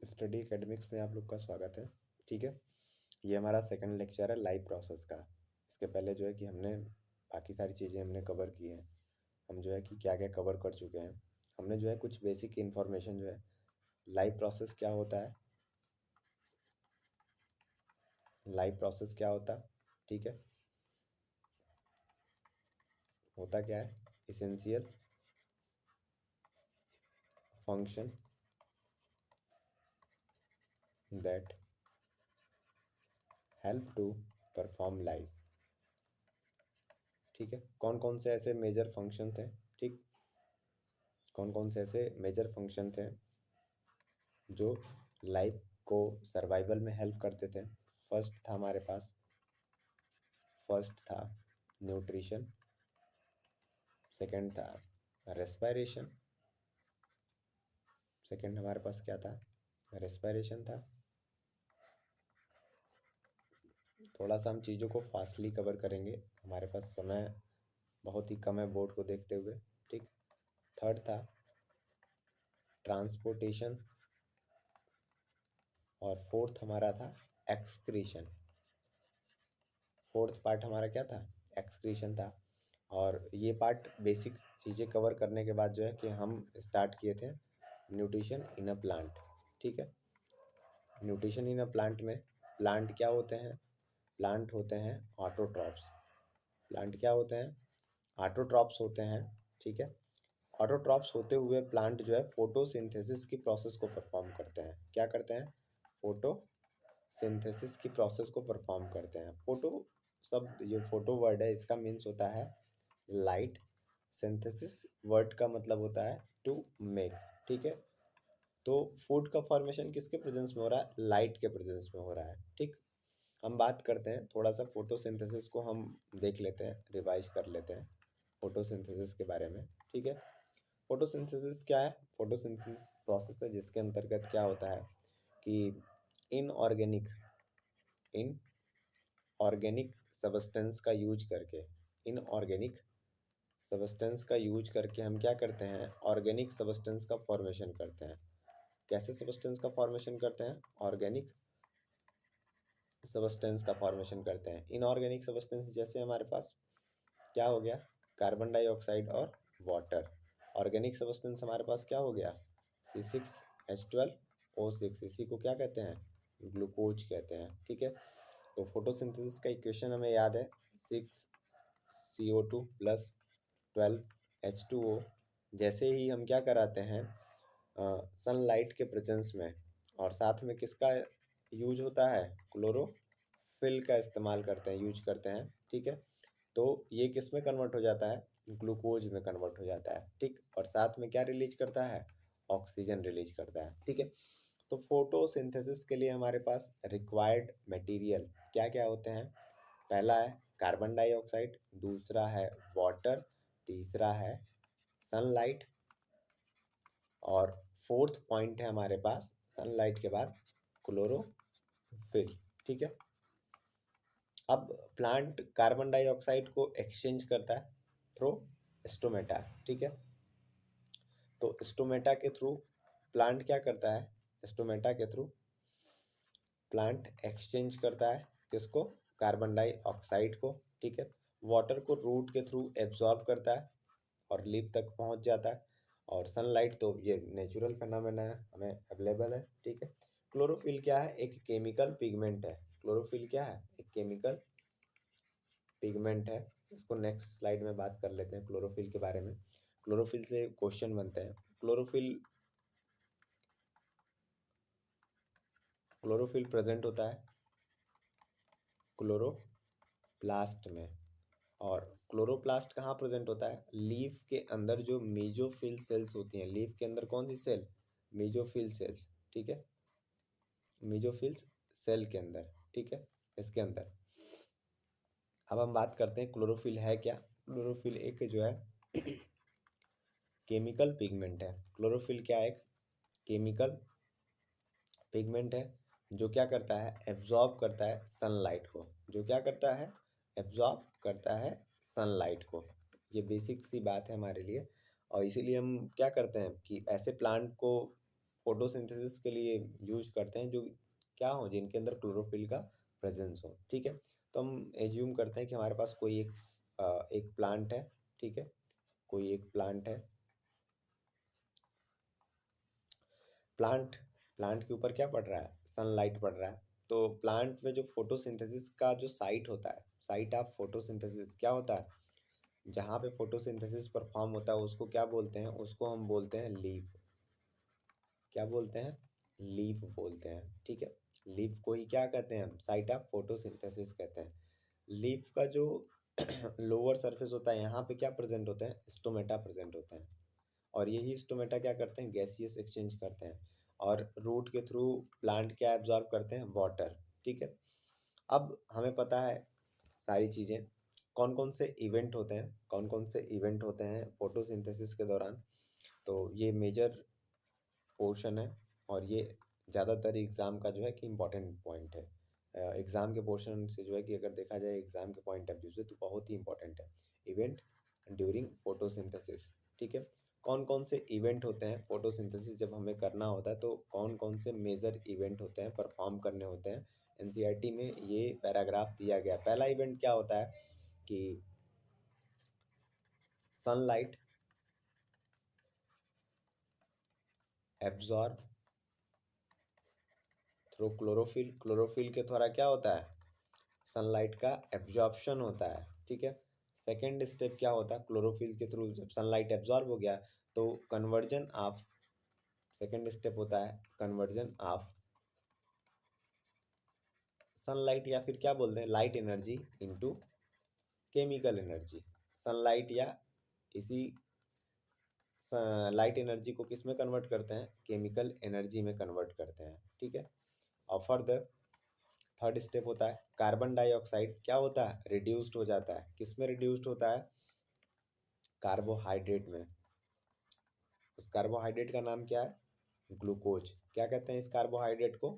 Study academics में आप लोग का स्वागत है। ठीक है, ये हमारा सेकंड लेक्चर है लाइव प्रोसेस का। इसके पहले जो है कि हमने बाकी सारी चीज़ें हमने कवर की हैं। हम जो है कि क्या क्या कवर कर चुके हैं। हमने जो है कुछ बेसिक इन्फॉर्मेशन जो है लाइव प्रोसेस क्या होता है, लाइव प्रोसेस क्या होता है, ठीक है, होता क्या है, essential function that help to perform live. ठीक है, कौन कौन से ऐसे मेजर फंक्शन थे, ठीक, कौन कौन से ऐसे मेजर फंक्शन थे जो लाइफ को सर्वाइवल में हेल्प करते थे। फर्स्ट था न्यूट्रिशन, सेकंड था रेस्पिरेशन, सेकंड हमारे पास क्या था, रेस्पिरेशन था। थोड़ा सा हम चीज़ों को फास्टली कवर करेंगे, हमारे पास समय बहुत ही कम है बोर्ड को देखते हुए, ठीक। थर्ड था ट्रांसपोर्टेशन और फोर्थ हमारा था एक्सक्रीशन। फोर्थ पार्ट हमारा क्या था, एक्सक्रीशन था। और ये पार्ट बेसिक चीज़ें कवर करने के बाद जो है कि हम स्टार्ट किए थे न्यूट्रिशन इन अ प्लांट। ठीक है, न्यूट्रिशन इन अ प्लांट में प्लांट क्या होते हैं, प्लांट होते हैं ऑटोट्रॉप्स। प्लांट क्या होते हैं, ऑटोट्रॉप्स होते हैं। ठीक है, ऑटोट्रॉप्स होते हुए प्लांट जो है फोटोसिंथेसिस की प्रोसेस को परफॉर्म करते हैं। क्या करते हैं, फोटोसिंथेसिस की प्रोसेस को परफॉर्म करते हैं। फोटो शब्द, ये फोटो वर्ड है, इसका मीन्स होता है लाइट। सिंथेसिस वर्ड का मतलब होता है टू मेक। ठीक है, तो फूड का फॉर्मेशन किसके प्रेजेंस में हो रहा है, लाइट के प्रेजेंस में हो रहा है। ठीक, हम बात करते हैं थोड़ा सा फोटोसिंथेसिस को हम देख लेते हैं, रिवाइज कर लेते हैं फोटोसिंथेसिस के बारे में। ठीक है, फोटोसिंथेसिस क्या है, फोटोसिंथेसिस प्रोसेस है जिसके अंतर्गत क्या होता है कि इनऑर्गेनिक इनऑर्गेनिक सब्सटेंस का यूज करके, इनऑर्गेनिक सब्सटेंस का यूज करके हम क्या करते हैं, ऑर्गेनिक सब्सटेंस का फॉर्मेशन करते हैं। कैसे सब्सटेंस का फॉर्मेशन करते हैं, ऑर्गेनिक सब्सटेंस का फॉर्मेशन करते हैं। इनऑर्गेनिक सब्सटेंस जैसे हमारे पास क्या हो गया, कार्बन डाइऑक्साइड और वाटर। ऑर्गेनिक सब्सटेंस हमारे पास क्या हो गया, C6H12O6, इसी को क्या कहते हैं, ग्लूकोज कहते हैं। ठीक है, तो फोटोसिंथेसिस का इक्वेशन हमें याद है, 6CO2 प्लस 12H2O। जैसे ही हम क्या कराते हैं, सनलाइट के प्रेजेंस में, और साथ में किसका यूज होता है, क्लोरोफिल का इस्तेमाल करते हैं, यूज करते हैं। ठीक है, तो ये किस में कन्वर्ट हो जाता है, ग्लूकोज में कन्वर्ट हो जाता है। ठीक, और साथ में क्या रिलीज करता है, ऑक्सीजन रिलीज करता है। ठीक है, तो फोटोसिंथेसिस के लिए हमारे पास रिक्वायर्ड मटेरियल क्या क्या होते हैं, पहला है कार्बन डाइऑक्साइड, दूसरा है वाटर, तीसरा है सनलाइट, और फोर्थ पॉइंट है हमारे पास सनलाइट के बाद क्लोरोफिल। ठीक है, अब प्लांट कार्बन डाइऑक्साइड को एक्सचेंज करता है थ्रू स्टोमेटा। ठीक है, तो स्टोमेटा के थ्रू प्लांट क्या करता है, स्टोमेटा के थ्रू प्लांट एक्सचेंज करता है किसको, कार्बन डाइऑक्साइड को। ठीक है, वाटर को रूट के थ्रू एब्जॉर्ब करता है और लीफ तक पहुंच जाता है। और सनलाइट तो ये नेचुरल फिनोमेना है, हमें अवेलेबल है। ठीक है, क्लोरोफिल क्या है, एक केमिकल पिगमेंट है। क्लोरोफिल क्या है, एक केमिकल पिगमेंट है। इसको नेक्स्ट स्लाइड में बात कर लेते हैं क्लोरोफिल के बारे में। क्लोरोफिल से क्वेश्चन बनते हैं, क्लोरोफिल प्रेजेंट होता है क्लोरोप्लास्ट में। और क्लोरोप्लास्ट कहाँ प्रेजेंट होता है, लीफ के अंदर जो मेजोफिल सेल्स होती हैं। लीफ के अंदर कौन सी सेल, मेजोफिल सेल्स। ठीक है, मेजोफिल सेल के अंदर। ठीक है, इसके अंदर अब हम बात करते हैं क्लोरोफिल है क्या। क्लोरोफिल एक जो है केमिकल पिगमेंट है। क्लोरोफिल क्या है, एक केमिकल पिगमेंट है जो क्या करता है, एब्जॉर्ब करता है सनलाइट को। जो क्या करता है, एब्जॉर्ब करता है सनलाइट को। ये बेसिक सी बात है हमारे लिए, और इसीलिए हम क्या करते हैं कि ऐसे प्लांट को फोटोसिंथेसिस के लिए यूज करते हैं, जो क्या हो, जिनके अंदर क्लोरोफिल का प्रेजेंस हो। ठीक है, तो हम एज्यूम करते हैं कि हमारे पास कोई एक प्लांट है। ठीक है, कोई एक प्लांट है। प्लांट प्लांट के ऊपर क्या पड़ रहा है, सनलाइट पड़ रहा है। तो प्लांट में जो फोटोसिंथेसिस का जो साइट होता है, साइट ऑफ फोटोसिंथेसिस क्या होता है, जहाँ पे फोटोसिंथेसिस परफॉर्म होता है उसको क्या बोलते हैं, उसको हम बोलते हैं लीफ। क्या बोलते हैं, लीफ बोलते हैं। ठीक है, लीफ को ही क्या कहते हैं हम, साइट ऑफ फोटोसिंथेसिस कहते हैं। लीफ का जो लोअर सरफेस होता है, यहाँ पे क्या प्रेजेंट होते हैं, स्टोमेटा प्रेजेंट होते हैं। और यही स्टोमेटा क्या करते हैं, गैसियस एक्सचेंज करते हैं। और रूट के थ्रू प्लांट क्या एब्जॉर्ब करते हैं, वाटर। ठीक है, अब हमें पता है सारी चीज़ें, कौन कौन से इवेंट होते हैं, कौन कौन से इवेंट होते हैं फोटोसिंथेसिस के दौरान। तो ये मेजर पोर्शन है, और ये ज़्यादातर एग्ज़ाम का जो है कि इम्पॉर्टेंट पॉइंट है। एग्ज़ाम के पोर्शन से जो है कि अगर देखा जाए एग्ज़ाम के पॉइंट ऑफ व्यू से, तो बहुत ही इंपॉर्टेंट है इवेंट ड्यूरिंग फोटोसिंथेसिस। ठीक है, कौन कौन से इवेंट होते हैं फोटोसिंथेसिस जब हमें करना होता है, तो कौन कौन से मेजर इवेंट होते हैं, परफॉर्म करने होते हैं। एनसीईआरटी में ये पैराग्राफ दिया गया। पहला इवेंट क्या होता है कि sunlight absorb through chlorophyll. Chlorophyll के द्वारा क्या होता है, सनलाइट का एब्जॉर्प्शन होता है। ठीक है, सेकेंड स्टेप क्या होता है, क्लोरोफिल के थ्रू जब सनलाइट एब्जॉर्ब हो गया, तो कन्वर्जन ऑफ, सेकेंड स्टेप होता है कन्वर्जन ऑफ सनलाइट, या फिर क्या बोलते हैं, light energy into chemical energy. Sunlight या इसी लाइट एनर्जी को किस में कन्वर्ट करते हैं, केमिकल एनर्जी में कन्वर्ट करते हैं। ठीक है, और फर्दर थर्ड स्टेप होता है कार्बन डाइऑक्साइड क्या होता है, रिड्यूस्ड हो जाता है। किस में रिड्यूस्ड होता है, कार्बोहाइड्रेट में। उस कार्बोहाइड्रेट का नाम क्या है, ग्लूकोज। क्या कहते हैं इस कार्बोहाइड्रेट को,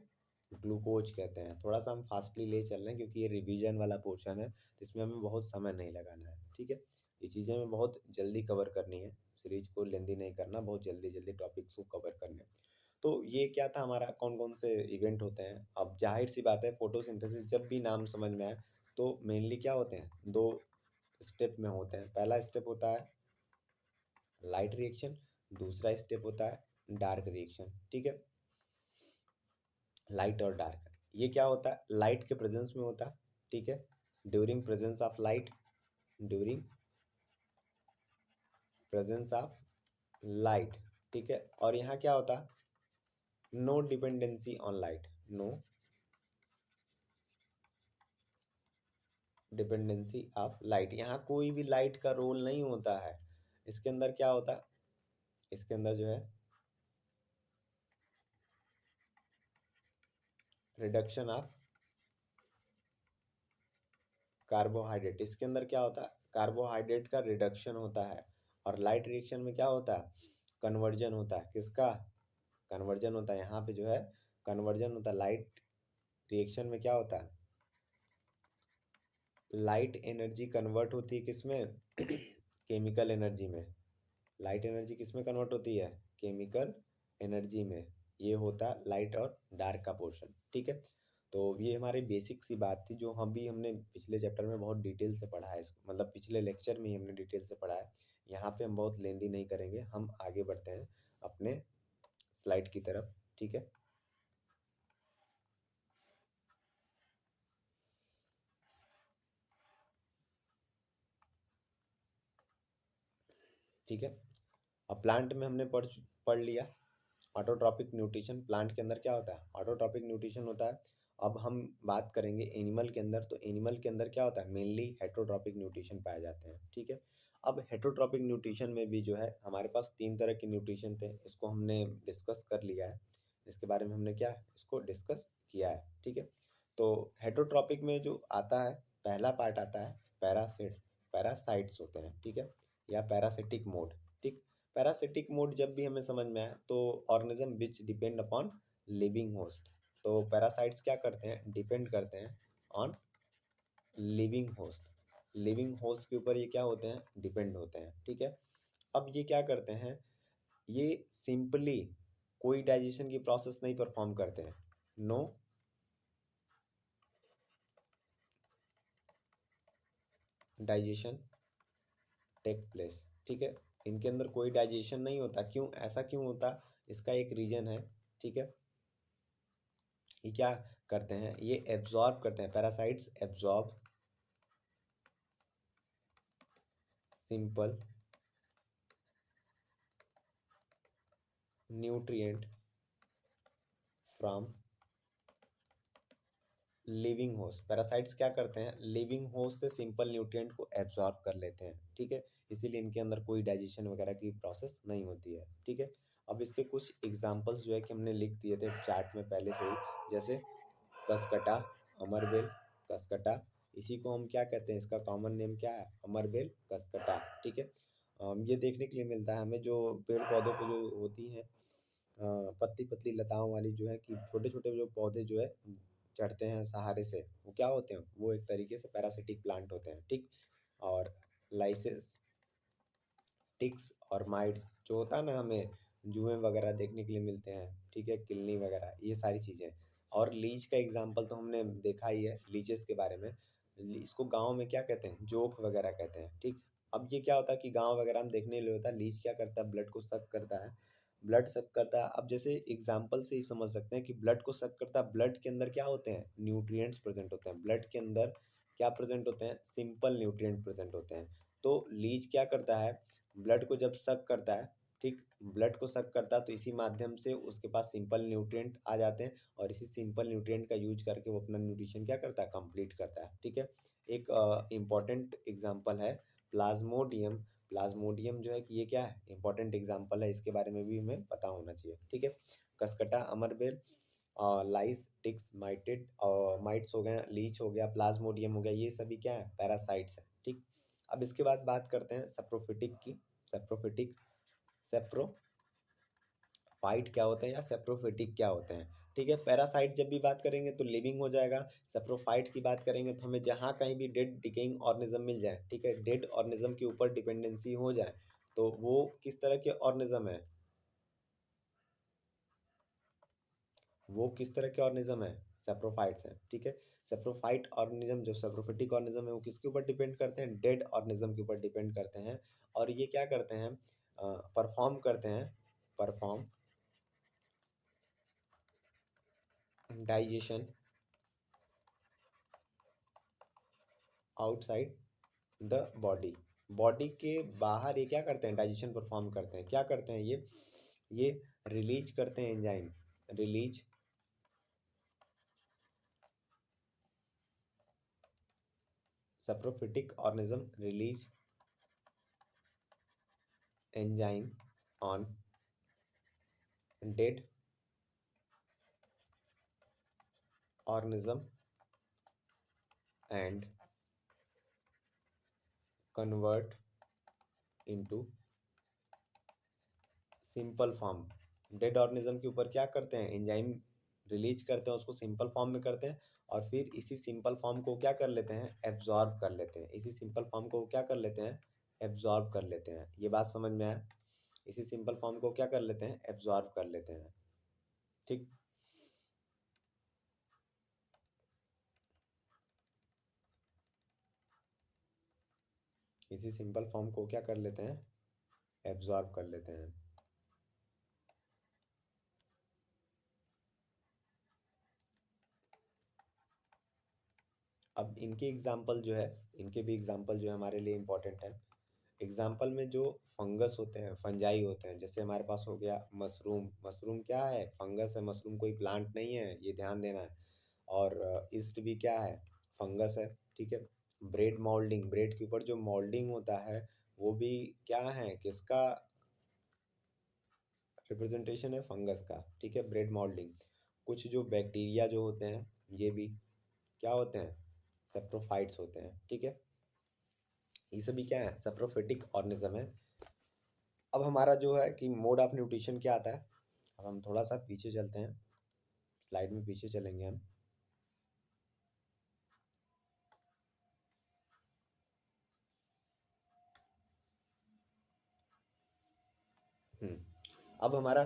ग्लूकोज कहते हैं। थोड़ा सा हम फास्टली ले चल रहे हैं क्योंकि ये रिवीजन वाला पोर्शन है, तो इसमें हमें बहुत समय नहीं लगाना है। ठीक है, ये चीज़ें हमें बहुत जल्दी कवर करनी है, सीरीज को लेंदी नहीं करना, बहुत जल्दी जल्दी टॉपिक्स को कवर करने। तो ये क्या था हमारा, कौन कौन से इवेंट होते हैं। अब जाहिर सी बात है, फोटोसिंथेसिस जब भी नाम समझ में आए, तो मेनली क्या होते हैं, दो स्टेप में होते हैं। पहला स्टेप होता है लाइट रिएक्शन, दूसरा स्टेप होता है डार्क रिएक्शन। ठीक है, लाइट और डार्क, ये क्या होता है, लाइट के प्रेजेंस में होता है। ठीक है, during presence of light, during presence of light. ठीक है, और यहाँ क्या होता है, no dependency on light, no dependency of light. यहाँ कोई भी लाइट का रोल नहीं होता है। इसके अंदर क्या होता है, इसके अंदर जो है रिडक्शन ऑफ कार्बोहाइड्रेट। इसके अंदर क्या होता है, कार्बोहाइड्रेट का रिडक्शन होता है। और लाइट रिएक्शन में क्या होता है, कन्वर्जन होता है। किसका, कन्वर्जन होता है। यहाँ पे जो है कन्वर्जन होता है। लाइट रिएक्शन में क्या होता है, लाइट एनर्जी कन्वर्ट होती है किसमें, केमिकल एनर्जी में। लाइट एनर्जी किस में कन्वर्ट होती है, केमिकल एनर्जी में। ये होता है लाइट और डार्क का पोर्शन। ठीक है, तो ये हमारी बेसिक सी बात थी, जो हम भी हमने पिछले चैप्टर में बहुत डिटेल से पढ़ा है इसको, मतलब पिछले लेक्चर में ही हमने डिटेल से पढ़ा है। यहाँ पे हम बहुत लेंदी नहीं करेंगे, हम आगे बढ़ते हैं अपने स्लाइड की तरफ। ठीक है, ठीक है, अब प्लांट में हमने पढ़ लिया ऑटोट्रॉपिक न्यूट्रिशन। प्लांट के अंदर क्या होता है, ऑटोट्रॉपिक न्यूट्रिशन होता है। अब हम बात करेंगे एनिमल के अंदर, तो एनिमल के अंदर क्या होता है, मेनली हेटरोट्रॉपिक न्यूट्रिशन पाए जाते हैं। ठीक है, अब हेटरोट्रॉपिक न्यूट्रिशन में भी जो है हमारे पास तीन तरह के न्यूट्रिशन थे, इसको हमने डिस्कस कर लिया है। इसके बारे में हमने क्या इसको डिस्कस किया है। ठीक है, तो हेटरोट्रॉपिक में जो आता है, पहला पार्ट आता है पैरासाइट्स होते हैं। ठीक है, या पैरासिटिक मोड। ठीक, पैरासिटिक मोड जब भी हमें समझ में आए, तो organism which depend upon living host. तो पैरासाइट्स क्या करते हैं, डिपेंड करते हैं on living host. Living host के ऊपर ये क्या होते हैं, डिपेंड होते हैं। ठीक है, अब ये क्या करते हैं, ये सिंपली कोई डाइजेशन की प्रोसेस नहीं परफॉर्म करते हैं, नो डाइजेशन टेक प्लेस, ठीक है। इनके अंदर कोई डाइजेशन नहीं होता। क्यों, ऐसा क्यों होता, इसका एक रीजन है, ठीक है। ये क्या करते हैं, ये एब्जॉर्ब करते हैं, parasites absorb simple nutrient from living host. Parasites क्या करते हैं, लिविंग होस्ट से सिंपल न्यूट्रिएंट को एब्जॉर्ब कर लेते हैं, ठीक है। इसीलिए इनके अंदर कोई डाइजेशन वगैरह की प्रोसेस नहीं होती है, ठीक है। अब इसके कुछ एग्जांपल्स जो है कि हमने लिख दिए थे चार्ट में पहले से ही, जैसे कसकटा, अमरबेल, कसकटा। इसी को हम क्या कहते हैं, इसका कॉमन नेम क्या है, अमरबेल, कसकटा, ठीक है। ये देखने के लिए मिलता है हमें, जो पेड़ पौधों को जो होती हैं पतली पतली लताओं वाली, जो है कि छोटे छोटे जो पौधे जो है चढ़ते हैं सहारे से, वो क्या होते हैं, वो एक तरीके से पैरासिटिक प्लांट होते हैं, ठीक। और लाइसेस टिक्स और माइट्स जो होता है ना, हमें जुएं वगैरह देखने के लिए मिलते हैं, ठीक है, किलनी वगैरह, ये सारी चीज़ें। और लीच का एग्जाम्पल तो हमने देखा ही है लीचेस के बारे में। इसको गाँव में क्या कहते हैं, जोक वगैरह कहते हैं, ठीक। अब ये क्या होता है कि गाँव वगैरह में देखने के लिए होता है, लीच क्या करता है, ब्लड को सक करता है, ब्लड सक करता है। अब जैसे एग्जाम्पल से ही समझ सकते हैं कि ब्लड को सक करता है, ब्लड के अंदर क्या होते हैं, न्यूट्रिएंट्स प्रेजेंट होते हैं, ब्लड के अंदर क्या प्रेजेंट होते हैं, सिंपल न्यूट्रिएंट प्रेजेंट होते हैं। तो लीच क्या करता है, ब्लड को जब सक करता है, ठीक, ब्लड को सक करता है, तो इसी माध्यम से उसके पास सिंपल न्यूट्रिएंट आ जाते हैं, और इसी सिंपल न्यूट्रिएंट का यूज करके वो अपना न्यूट्रिशन क्या करता है, कंप्लीट करता है, ठीक है। एक इम्पॉर्टेंट एग्जांपल है प्लाज्मोडियम। प्लाज्मोडियम जो है कि ये क्या है, इंपॉर्टेंट एग्जांपल है, इसके बारे में भी हमें पता होना चाहिए, ठीक है। कसकटा, अमरबेल, लाइस, टिक्स, माइटेड, माइट्स हो गए, लीच हो गया, प्लाज्मोडियम हो गया, ये सभी क्या है, पैरासाइट्स है, ठीक। अब इसके बाद बात करते हैं सेप्रोफिटिक की। सेप्रोफिटिक, सेप्रोफाइट क्या होते हैं या सेप्रोफिटिक क्या होते हैं, ठीक है। पैरासाइट जब भी बात करेंगे तो लिविंग हो जाएगा, सेप्रोफाइट की बात करेंगे तो हमें जहाँ कहीं भी डेड डिकेइंग ऑर्गेनिज्म मिल जाए, ठीक है, डेड ऑर्गेनिज्म के ऊपर डिपेंडेंसी हो जाए, तो वो किस तरह के ऑर्गेनिज्म है, वो किस तरह के ऑर्गेनिज्म है, सेप्रोफाइट्स हैं, ठीक है। सेप्रोफाइट ऑर्गेनिज्म, जो सेप्रोफिटिक ऑर्गेनिज्म है, वो किसके ऊपर डिपेंड करते हैं, डेड ऑर्गेनिज्म के ऊपर डिपेंड करते हैं। और ये क्या करते हैं, परफॉर्म करते हैं, perform digestion outside the body. Body के बाहर ये क्या करते हैं, डाइजेशन परफॉर्म करते हैं, क्या करते हैं ये रिलीज करते हैं enzyme, release saprophytic organism release enzyme on dead organism and convert into simple form. Dead organism के ऊपर क्या करते हैं, एंजाइम रिलीज करते हैं, उसको सिंपल फॉर्म में करते हैं, और फिर इसी सिंपल फॉर्म को क्या कर लेते हैं, एब्जॉर्ब कर लेते हैं, इसी सिंपल फॉर्म को क्या कर लेते हैं, एब्जॉर्ब कर लेते हैं। ये बात समझ में आया, इसी सिंपल फॉर्म को क्या कर लेते हैं, एब्जॉर्ब कर लेते हैं, ठीक। इसी सिंपल फॉर्म को क्या कर लेते हैं, एब्जॉर्ब कर लेते हैं। अब इनके एग्जाम्पल जो है, इनके भी एग्जाम्पल जो है हमारे लिए इम्पोर्टेंट है। एग्जाम्पल में जो फंगस होते हैं, फंजाई होते हैं, जैसे हमारे पास हो गया मशरूम। मशरूम क्या है, फंगस है, मशरूम कोई प्लांट नहीं है, ये ध्यान देना है। और ईस्ट भी क्या है, फंगस है, ठीक है। ब्रेड मोल्डिंग, ब्रेड के ऊपर जो मोल्डिंग होता है, वो भी क्या है, किसका रिप्रेजेंटेशन है, फंगस का, ठीक है, ब्रेड मोल्डिंग। कुछ जो बैक्टीरिया जो होते हैं, ये भी क्या होते हैं, सेप्रोफाइट्स होते हैं, ठीक है। ये सभी क्या है, सेप्रोफिटिक ऑर्गेनिज्म है। अब हमारा जो है कि मोड ऑफ न्यूट्रिशन क्या आता है, अब हम थोड़ा सा पीछे चलते हैं, स्लाइड में पीछे चलेंगे हम। अब हमारा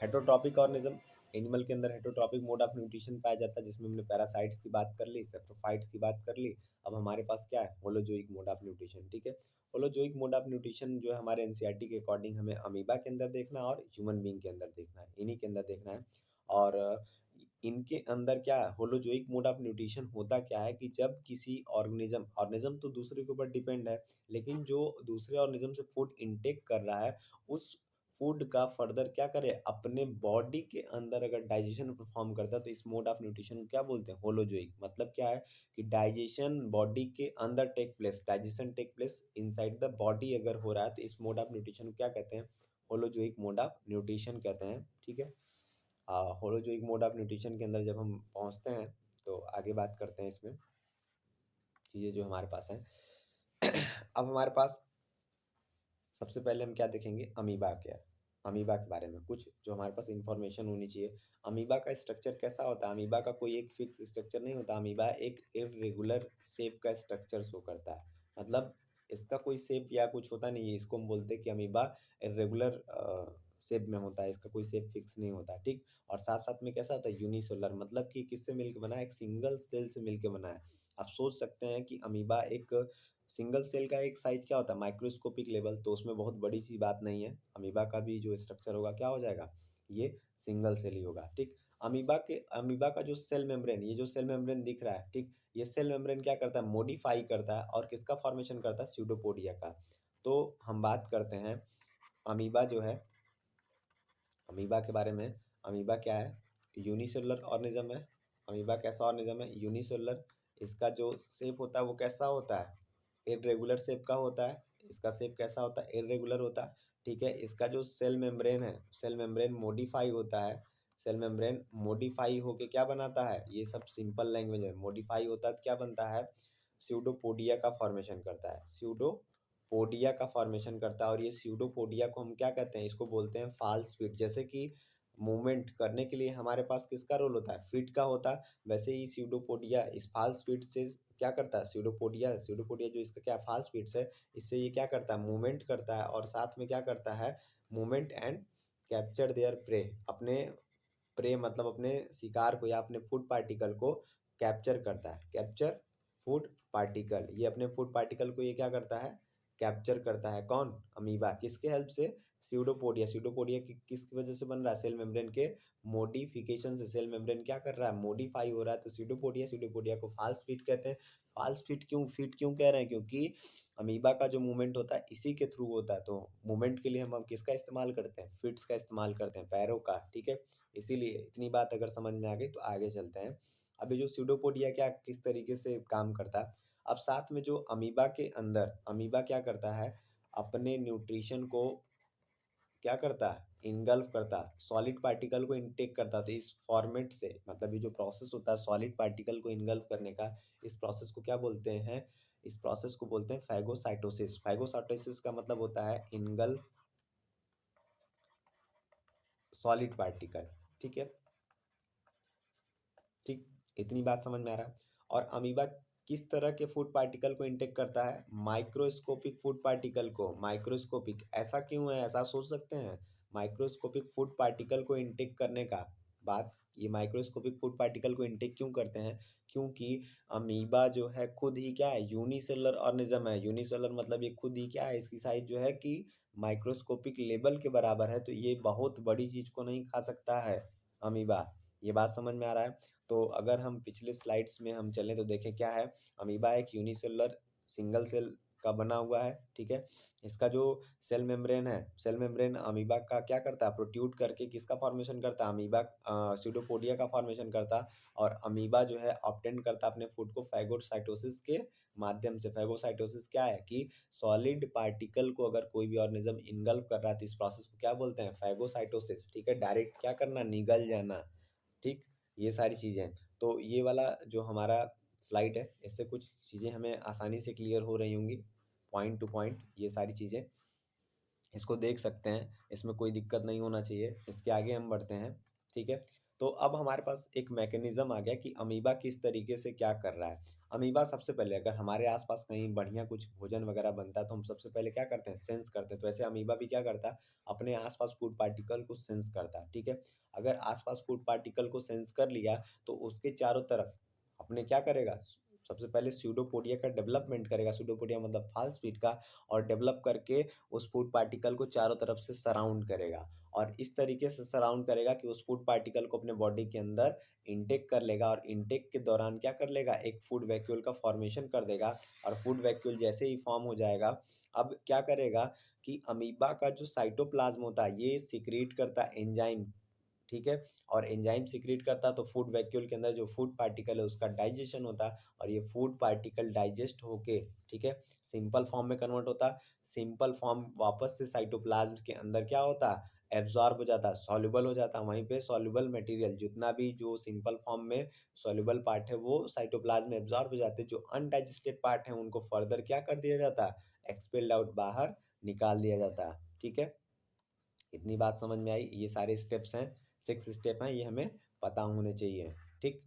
हेटरोट्रॉपिक ऑर्गेनिज्म, एनिमल के अंदर हेटरोट्रॉपिक मोड ऑफ न्यूट्रिशन पाया जाता है, जिसमें हमने पैरासाइट्स की बात कर ली, सेप्रोफाइट्स की बात कर ली। अब हमारे पास क्या है, होलोजोइक मोड ऑफ न्यूट्रिशन। ठीक है, होलोजोइक मोड ऑफ न्यूट्रिशन जो है हमारे एनसीईआरटी के अकॉर्डिंग हमें अमीबा के अंदर देखना है और ह्यूमन बींग के अंदर देखना है, इन्हीं के अंदर देखना है। और इनके अंदर क्या है, होलोजोइक मोड ऑफ न्यूट्रिशन होता क्या है कि जब किसी ऑर्गेनिज्म, ऑर्गेनिज्म तो दूसरे के ऊपर डिपेंड है, लेकिन जो दूसरे ऑर्गेनिज्म से फूड इनटेक कर रहा है, उस फूड का फर्दर क्या करे, अपने बॉडी के अंदर अगर डाइजेशन परफॉर्म करता है, तो इस मोड ऑफ न्यूट्रिशन को क्या बोलते हैं, होलोजोइक। मतलब क्या है कि डाइजेशन बॉडी के अंदर take place, digestion take place inside the body अगर हो रहा है, तो इस मोड ऑफ न्यूट्रिशन को क्या कहते हैं, होलोजोइक मोड ऑफ न्यूट्रिशन कहते हैं। ठीक है, होलोजोइक मोड ऑफ न्यूट्रिशन के अंदर जब हम पहुंचते हैं, तो आगे बात करते हैं इसमें चीज़ें जो हमारे पास हैं। अब हमारे पास सबसे पहले हम क्या देखेंगे, अमीबा क्या है, अमीबा के बारे में कुछ जो हमारे पास इंफॉर्मेशन होनी चाहिए। अमीबा का स्ट्रक्चर कैसा होता है, अमीबा का कोई एक फिक्स स्ट्रक्चर नहीं होता, अमीबा एक इरेगुलर शेप का स्ट्रक्चर शो करता है। मतलब इसका कोई शेप या कुछ होता नहीं है, इसको हम बोलते हैं कि अमीबा इरेगुलर शेप में होता है, इसका कोई शेप फिक्स नहीं होता। ठीक, और साथ साथ में कैसा होता है, यूनिसेलुलर, मतलब कि किससे मिलकर बना है, एक सिंगल सेल से मिलकर बना है। आप सोच सकते हैं कि अमीबा एक सिंगल सेल का एक साइज क्या होता है, माइक्रोस्कोपिक लेवल, तो उसमें बहुत बड़ी सी बात नहीं है। अमीबा का भी जो स्ट्रक्चर होगा क्या हो जाएगा, ये सिंगल सेल ही होगा। ठीक, अमीबा का जो सेल मेम्ब्रेन, ये जो सेल मेम्ब्रेन दिख रहा है, ठीक, ये सेल मेम्ब्रेन क्या करता है, मॉडिफाई करता है और किसका फॉर्मेशन करता है, स्यूडोपोडिया का। तो हम बात करते हैं अमीबा जो है, अमीबा के बारे में। अमीबा क्या है, यूनिसेलुलर ऑर्गेनिज्म है। अमीबा कैसा ऑर्गेनिज्म है, यूनिसेलुलर। इसका जो शेप होता है वो कैसा होता है, इरेगुलर शेप का होता है। इसका शेप कैसा होता है, इरेगुलर होता है। ठीक है, इसका जो सेल मेम्ब्रेन है, सेल मेम्ब्रेन मॉडिफाई होता है। सेल मेम्ब्रेन मॉडिफाई होके क्या बनाता है, ये सब सिंपल लैंग्वेज है, मॉडिफाई होता है तो क्या बनता है, स्यूडोपोडिया का फॉर्मेशन करता है, स्यूडोपोडिया का फॉर्मेशन करता है। और ये स्यूडोपोडिया को हम क्या कहते हैं, इसको बोलते हैं फॉल्स फीट। जैसे कि मूवमेंट करने के लिए हमारे पास किसका रोल होता है, फीट का होता है, वैसे ही स्यूडोपोडिया इस फॉल्स फीट से क्या करता है, स्यूडोपोडिया जो इसका क्या फॉल्स फीट्स है, इससे ये क्या करता है, मूवमेंट करता है और साथ में क्या करता है, movement and capture there pray, अपने प्रे मतलब अपने शिकार को या अपने फूड पार्टिकल को कैप्चर करता है। कैप्चर फूड पार्टिकल, ये अपने फूड पार्टिकल को ये क्या करता है, कैप्चर करता है। कौन, अमीबा, किसके हेल्प से, स्यूडोपोडिया। स्यूडोपोडिया किसकी वजह से बन रहा है, सेल मेम्ब्रेन के मॉडिफिकेशन से। सेल मेम्ब्रेन क्या कर रहा है, मॉडिफाई हो रहा है, तो स्यूडोपोडिया को फाल्स फीट कहते हैं। फाल्स फीट क्यों कह रहे हैं, क्योंकि अमीबा का जो मूवमेंट होता है इसी के थ्रू होता है। तो मूवमेंट के लिए हम किसका इस्तेमाल करते हैं, फिट्स का इस्तेमाल करते हैं, पैरों का। ठीक है, इसीलिए इतनी बात अगर समझ में आ गई तो आगे चलते हैं। अभी जो स्यूडोपोडिया क्या किस तरीके से काम करता है, अब साथ में जो अमीबा के अंदर, अमीबा क्या करता है, अपने न्यूट्रिशन को क्या करता है, इनगल्फ करता है, सॉलिड पार्टिकल को इनटेक करता है। तो इस फॉर्मेट से, मतलब ये जो प्रोसेस होता है सॉलिड पार्टिकल को इनगल्फ करने का, इस प्रोसेस को क्या बोलते हैं, इस प्रोसेस को बोलते हैं फैगोसाइटोसिस। फैगोसाइटोसिस का मतलब होता है इनगल्फ सॉलिड पार्टिकल। ठीक है, ठीक, इतनी बात समझ में आ रहा है। और अमीबा किस तरह के फूड पार्टिकल को इंटेक करता है, माइक्रोस्कोपिक फूड पार्टिकल को। माइक्रोस्कोपिक ऐसा क्यों है, ऐसा सोच सकते हैं, माइक्रोस्कोपिक फूड पार्टिकल को इंटेक करने का बात, ये माइक्रोस्कोपिक फूड पार्टिकल को इंटेक क्यों करते हैं, क्योंकि अमीबा जो है खुद ही क्या है, यूनिसेलुलर ऑर्गेनिज्म है। यूनिसेलुलर मतलब ये खुद ही क्या है, इसकी साइज जो है कि माइक्रोस्कोपिक लेवल के बराबर है, तो ये बहुत बड़ी चीज को नहीं खा सकता है अमीबा। ये बात समझ में आ रहा है। तो अगर हम पिछले स्लाइड्स में हम चलें तो देखें क्या है, अमीबा एक यूनिसेलुलर सिंगल सेल का बना हुआ है। ठीक है, इसका जो सेल मेम्ब्रेन है, सेल मेम्ब्रेन अमीबा का क्या करता है, प्रोट्यूट करके किसका फॉर्मेशन करता है, अमीबा स्यूडोपोडिया का फॉर्मेशन करता। और अमीबा जो है ऑब्टेन करता अपने फूड को फैगोसाइटोसिस के माध्यम से। फैगोसाइटोसिस क्या है कि सॉलिड पार्टिकल को अगर कोई भी ऑर्गेनिज्म इनगल्फ कर रहा है, तो इस प्रोसेस को क्या बोलते हैं, फैगोसाइटोसिस। ठीक है, डायरेक्ट क्या करना, निगल जाना। ठीक, ये सारी चीज़ें हैं। तो ये वाला जो हमारा स्लाइड है, इससे कुछ चीज़ें हमें आसानी से क्लियर हो रही होंगी, पॉइंट टू पॉइंट ये सारी चीज़ें, इसको देख सकते हैं, इसमें कोई दिक्कत नहीं होना चाहिए। इसके आगे हम बढ़ते हैं। ठीक है, तो अब हमारे पास एक मैकेनिज्म आ गया कि अमीबा किस तरीके से क्या कर रहा है। अमीबा सबसे पहले अगर हमारे आसपास कहीं बढ़िया कुछ भोजन वगैरह बनता है तो हम सबसे पहले क्या करते हैं, सेंस करते हैं। तो ऐसे अमीबा भी क्या करता है, अपने आसपास फूड पार्टिकल को सेंस करता है, ठीक है। अगर आसपास फूड पार्टिकल को सेंस कर लिया तो उसके चारों तरफ अपने क्या करेगा, सबसे पहले स्यूडोपोडिया का डेवलपमेंट करेगा। स्यूडोपोडिया मतलब फाल्स पीट का, और डेवलप करके उस फूड पार्टिकल को चारों तरफ से सराउंड करेगा, और इस तरीके से सराउंड करेगा कि उस फूड पार्टिकल को अपने बॉडी के अंदर इनटेक कर लेगा, और इनटेक के दौरान क्या कर लेगा, एक फूड वैक्यूल का फॉर्मेशन कर देगा। और फूड वैक्यूल जैसे ही फॉर्म हो जाएगा, अब क्या करेगा कि अमीबा का जो साइटोप्लाज्म होता है ये सीक्रेट करता है एंजाइम, ठीक है। और एंजाइम सीक्रेट करता है तो फूड वैक्यूल के अंदर जो फूड पार्टिकल है उसका डाइजेशन होता है, और ये फूड पार्टिकल डाइजेस्ट होके, ठीक है, सिंपल फॉर्म में कन्वर्ट होता है। सिंपल फॉर्म वापस से साइटोप्लाज्म के अंदर क्या होता है, एब्जॉर्ब हो जाता है, सॉल्युबल हो जाता है। वहीं पे सॉल्युबल मटेरियल जितना भी जो सिंपल फॉर्म में सॉल्युबल पार्ट है वो साइटोप्लाज्म में एब्जॉर्ब हो जाते हैं। जो अनडाइजेस्टेड पार्ट है उनको फर्दर क्या कर दिया जाता है, एक्सपेल्ड आउट, बाहर निकाल दिया जाता है, ठीक है। इतनी बात समझ में आई। ये सारे स्टेप्स हैं, 6 स्टेप हैं, ये हमें पता होने चाहिए, ठीक।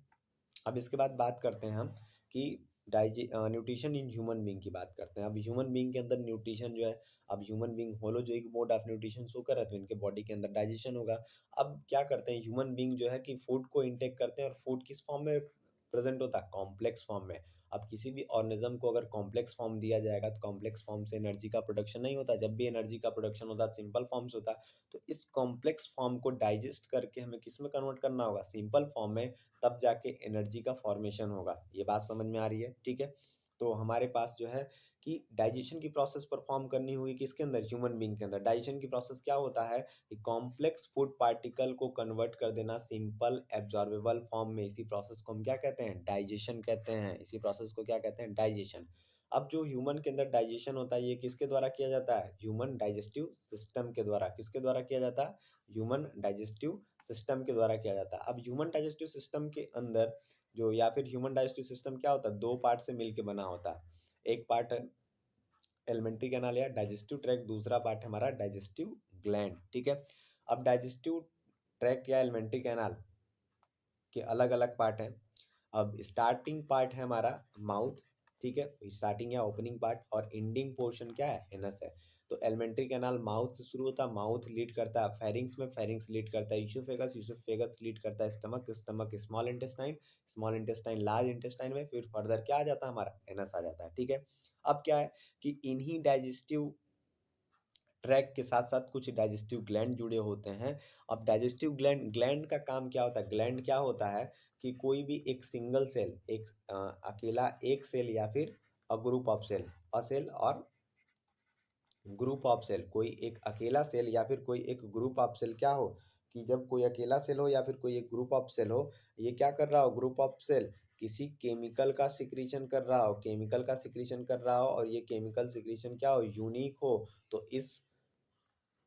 अब इसके बाद बात करते हैं हम कि न्यूट्रिशन इन ह्यूमन बीइंग की बात करते हैं। अब ह्यूमन बीइंग के अंदर न्यूट्रिशन जो है, अब human being holozoic mode of nutrition show कर रहा है तो इनके बॉडी के अंदर डाइजेशन होगा। अब क्या करते हैं ह्यूमन बीइंग जो है कि फूड को इंटेक करते हैं, और फूड किस फॉर्म में प्रेजेंट होता है, कॉम्प्लेक्स फॉर्म में। अब किसी भी ऑर्गेनिज्म को अगर कॉम्प्लेक्स फॉर्म दिया जाएगा तो कॉम्प्लेक्स फॉर्म से एनर्जी का प्रोडक्शन नहीं होता। जब भी एनर्जी का प्रोडक्शन होता है सिंपल फॉर्म से होता है। तो इस कॉम्प्लेक्स फॉर्म को डाइजेस्ट करके हमें किस में कन्वर्ट करना होगा, सिंपल फॉर्म में, तब जाके एनर्जी का फॉर्मेशन होगा। ये बात समझ में आ रही है, ठीक है। तो हमारे पास जो है कि डाइजेशन की प्रोसेस परफॉर्म करनी हुई किसके अंदर, ह्यूमन बीइंग के अंदर। डाइजेशन की प्रोसेस क्या होता है कि कॉम्प्लेक्स फूड पार्टिकल को कन्वर्ट कर देना सिंपल एब्जॉर्बेबल फॉर्म में। इसी प्रोसेस को हम क्या कहते हैं, डाइजेशन कहते हैं। इसी प्रोसेस को क्या कहते हैं, डाइजेशन। अब जो ह्यूमन के अंदर डाइजेशन होता है ये किसके द्वारा किया जाता है, ह्यूमन डाइजेस्टिव सिस्टम के द्वारा। किसके द्वारा किया जाता है, ह्यूमन डाइजेस्टिव सिस्टम के द्वारा किया जाता है। अब ह्यूमन डाइजेस्टिव सिस्टम के अंदर जो, या फिर ह्यूमन डाइजेस्टिव सिस्टम क्या होता है, दो पार्ट से मिलके बना होता है। एक पार्ट है एलिमेंट्री कैनाल या डाइजेस्टिव ट्रैक्ट, दूसरा पार्ट है हमारा डाइजेस्टिव ग्लैंड, ठीक है। अब डाइजेस्टिव ट्रैक्ट या एलिमेंट्री कैनाल के अलग अलग पार्ट हैं। अब स्टार्टिंग पार्ट है हमारा माउथ, ठीक है, स्टार्टिंग या ओपनिंग पार्ट, और एंडिंग पोर्शन क्या है, एनस है। तो एलिमेंट्री कैनाल माउथ से शुरू होता है, माउथ लीड करता है फेरिंग्स में, फेरिंग्स लीड करता है ईसोफेगस, ईसोफेगस लीड करता है stomach, stomach small intestine, small intestine large intestine में, फिर फर्दर क्या आ जाता है हमारा, एनस आ जाता है, ठीक है। अब क्या है कि इन्हीं डाइजेस्टिव ट्रैक के साथ साथ कुछ डाइजेस्टिव ग्लैंड जुड़े होते हैं। अब डाइजेस्टिव ग्लैंड, ग्लैंड का काम क्या होता है, ग्लैंड क्या होता है कि कोई भी एक सिंगल सेल, एक अकेला एक सेल, या फिर a group of cell, a cell और ग्रुप ऑफ सेल, कोई एक अकेला सेल या फिर कोई एक ग्रुप ऑफ सेल क्या हो, कि जब कोई अकेला सेल हो या फिर कोई एक ग्रुप ऑफ सेल हो, ये क्या कर रहा हो, ग्रुप ऑफ सेल किसी केमिकल का सिक्रीशन कर रहा हो, केमिकल का सिक्रीशन कर रहा हो, और ये केमिकल सिक्रीशन क्या हो, यूनिक हो, तो इस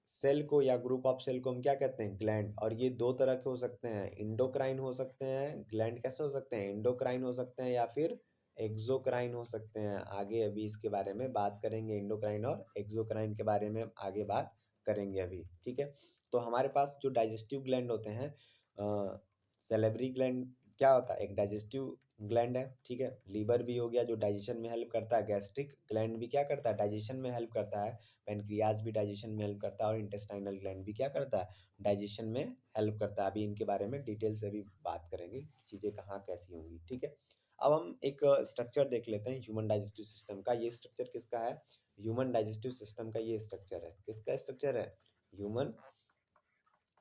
सेल को या ग्रुप ऑफ सेल को हम क्या कहते हैं, ग्लैंड। और ये दो तरह के हो सकते हैं, इंडोक्राइन हो सकते हैं ग्लैंड, कैसे हो सकते हैं, इंडोक्राइन हो सकते हैं या फिर एक्सोक्राइन हो सकते हैं। आगे अभी इसके बारे में बात करेंगे, इंडोक्राइन और एक्सोक्राइन के बारे में आगे बात करेंगे अभी, ठीक है। तो हमारे पास जो डाइजेस्टिव ग्लैंड होते हैं, सेलेब्री ग्लैंड क्या होता है, एक डाइजेस्टिव ग्लैंड है, ठीक है। लीवर भी हो गया जो डाइजेशन में हेल्प करता है, गैस्ट्रिक ग्लैंड भी क्या करता है, डाइजेशन में हेल्प करता है, पेनक्रियाज भी डाइजेशन में हेल्प करता है, और इंटेस्टाइनल ग्लैंड भी क्या करता है, डाइजेशन में हेल्प करता है। अभी इनके बारे में डिटेल से भी बात करेंगे, चीज़ें कहाँ कैसी होंगी, ठीक है। अब हम एक स्ट्रक्चर देख लेते हैं ह्यूमन डाइजेस्टिव सिस्टम का। ये स्ट्रक्चर किसका है, ह्यूमन डाइजेस्टिव सिस्टम का ये स्ट्रक्चर है, किसका स्ट्रक्चर है, ह्यूमन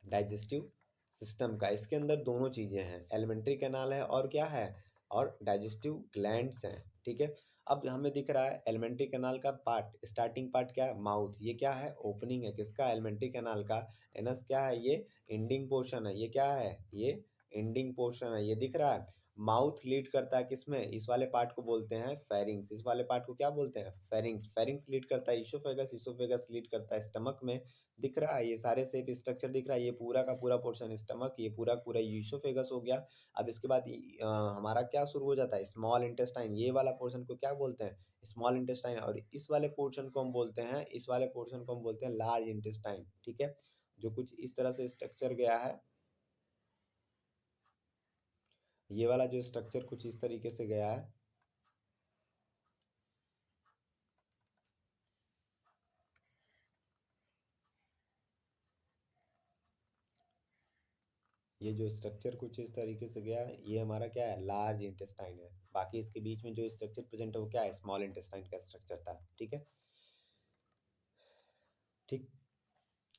डाइजेस्टिव सिस्टम का। इसके अंदर दोनों चीज़ें हैं, एलिमेंट्री कैनाल है और क्या है, और डाइजेस्टिव ग्लैंड्स हैं, ठीक है। अब हमें दिख रहा है एलिमेंट्री कैनाल का पार्ट, स्टार्टिंग पार्ट क्या है, माउथ, ये क्या है, ओपनिंग है किसका, एलिमेंट्री कैनाल का। एनस क्या है, ये एंडिंग पोर्शन है, ये क्या है, ये एंडिंग पोर्शन है, ये दिख रहा है। माउथ लीड करता है किसमें, इस वाले पार्ट को बोलते हैं फेरिंग्स, इस वाले पार्ट को क्या बोलते हैं, फेरिंग्स। फेरिंग्स लीड करता है ईसोफेगस, ईसोफेगस लीड करता है स्टमक में। दिख रहा है ये सारे शेप स्ट्रक्चर दिख रहा है, ये पूरा का पूरा पोर्शन स्टमक, ये पूरा पूरा यूसोफेगस हो गया। अब इसके बाद हमारा क्या शुरू हो जाता है, स्मॉल इंटेस्टाइन, ये वाला पोर्शन को क्या बोलते हैं, स्मॉल इंटेस्टाइन, और इस वाले पोर्शन को हम बोलते हैं, इस वाले पोर्शन को हम बोलते हैं लार्ज इंटेस्टाइन, ठीक है। जो कुछ इस तरह से स्ट्रक्चर गया है, ये वाला जो स्ट्रक्चर कुछ इस तरीके से गया है। ये जो स्ट्रक्चर कुछ इस तरीके से गया है, ये हमारा क्या है, लार्ज इंटेस्टाइन है। बाकी इसके बीच में जो स्ट्रक्चर प्रेजेंट है वो क्या है, स्मॉल इंटेस्टाइन का स्ट्रक्चर था। ठीक है, ठीक।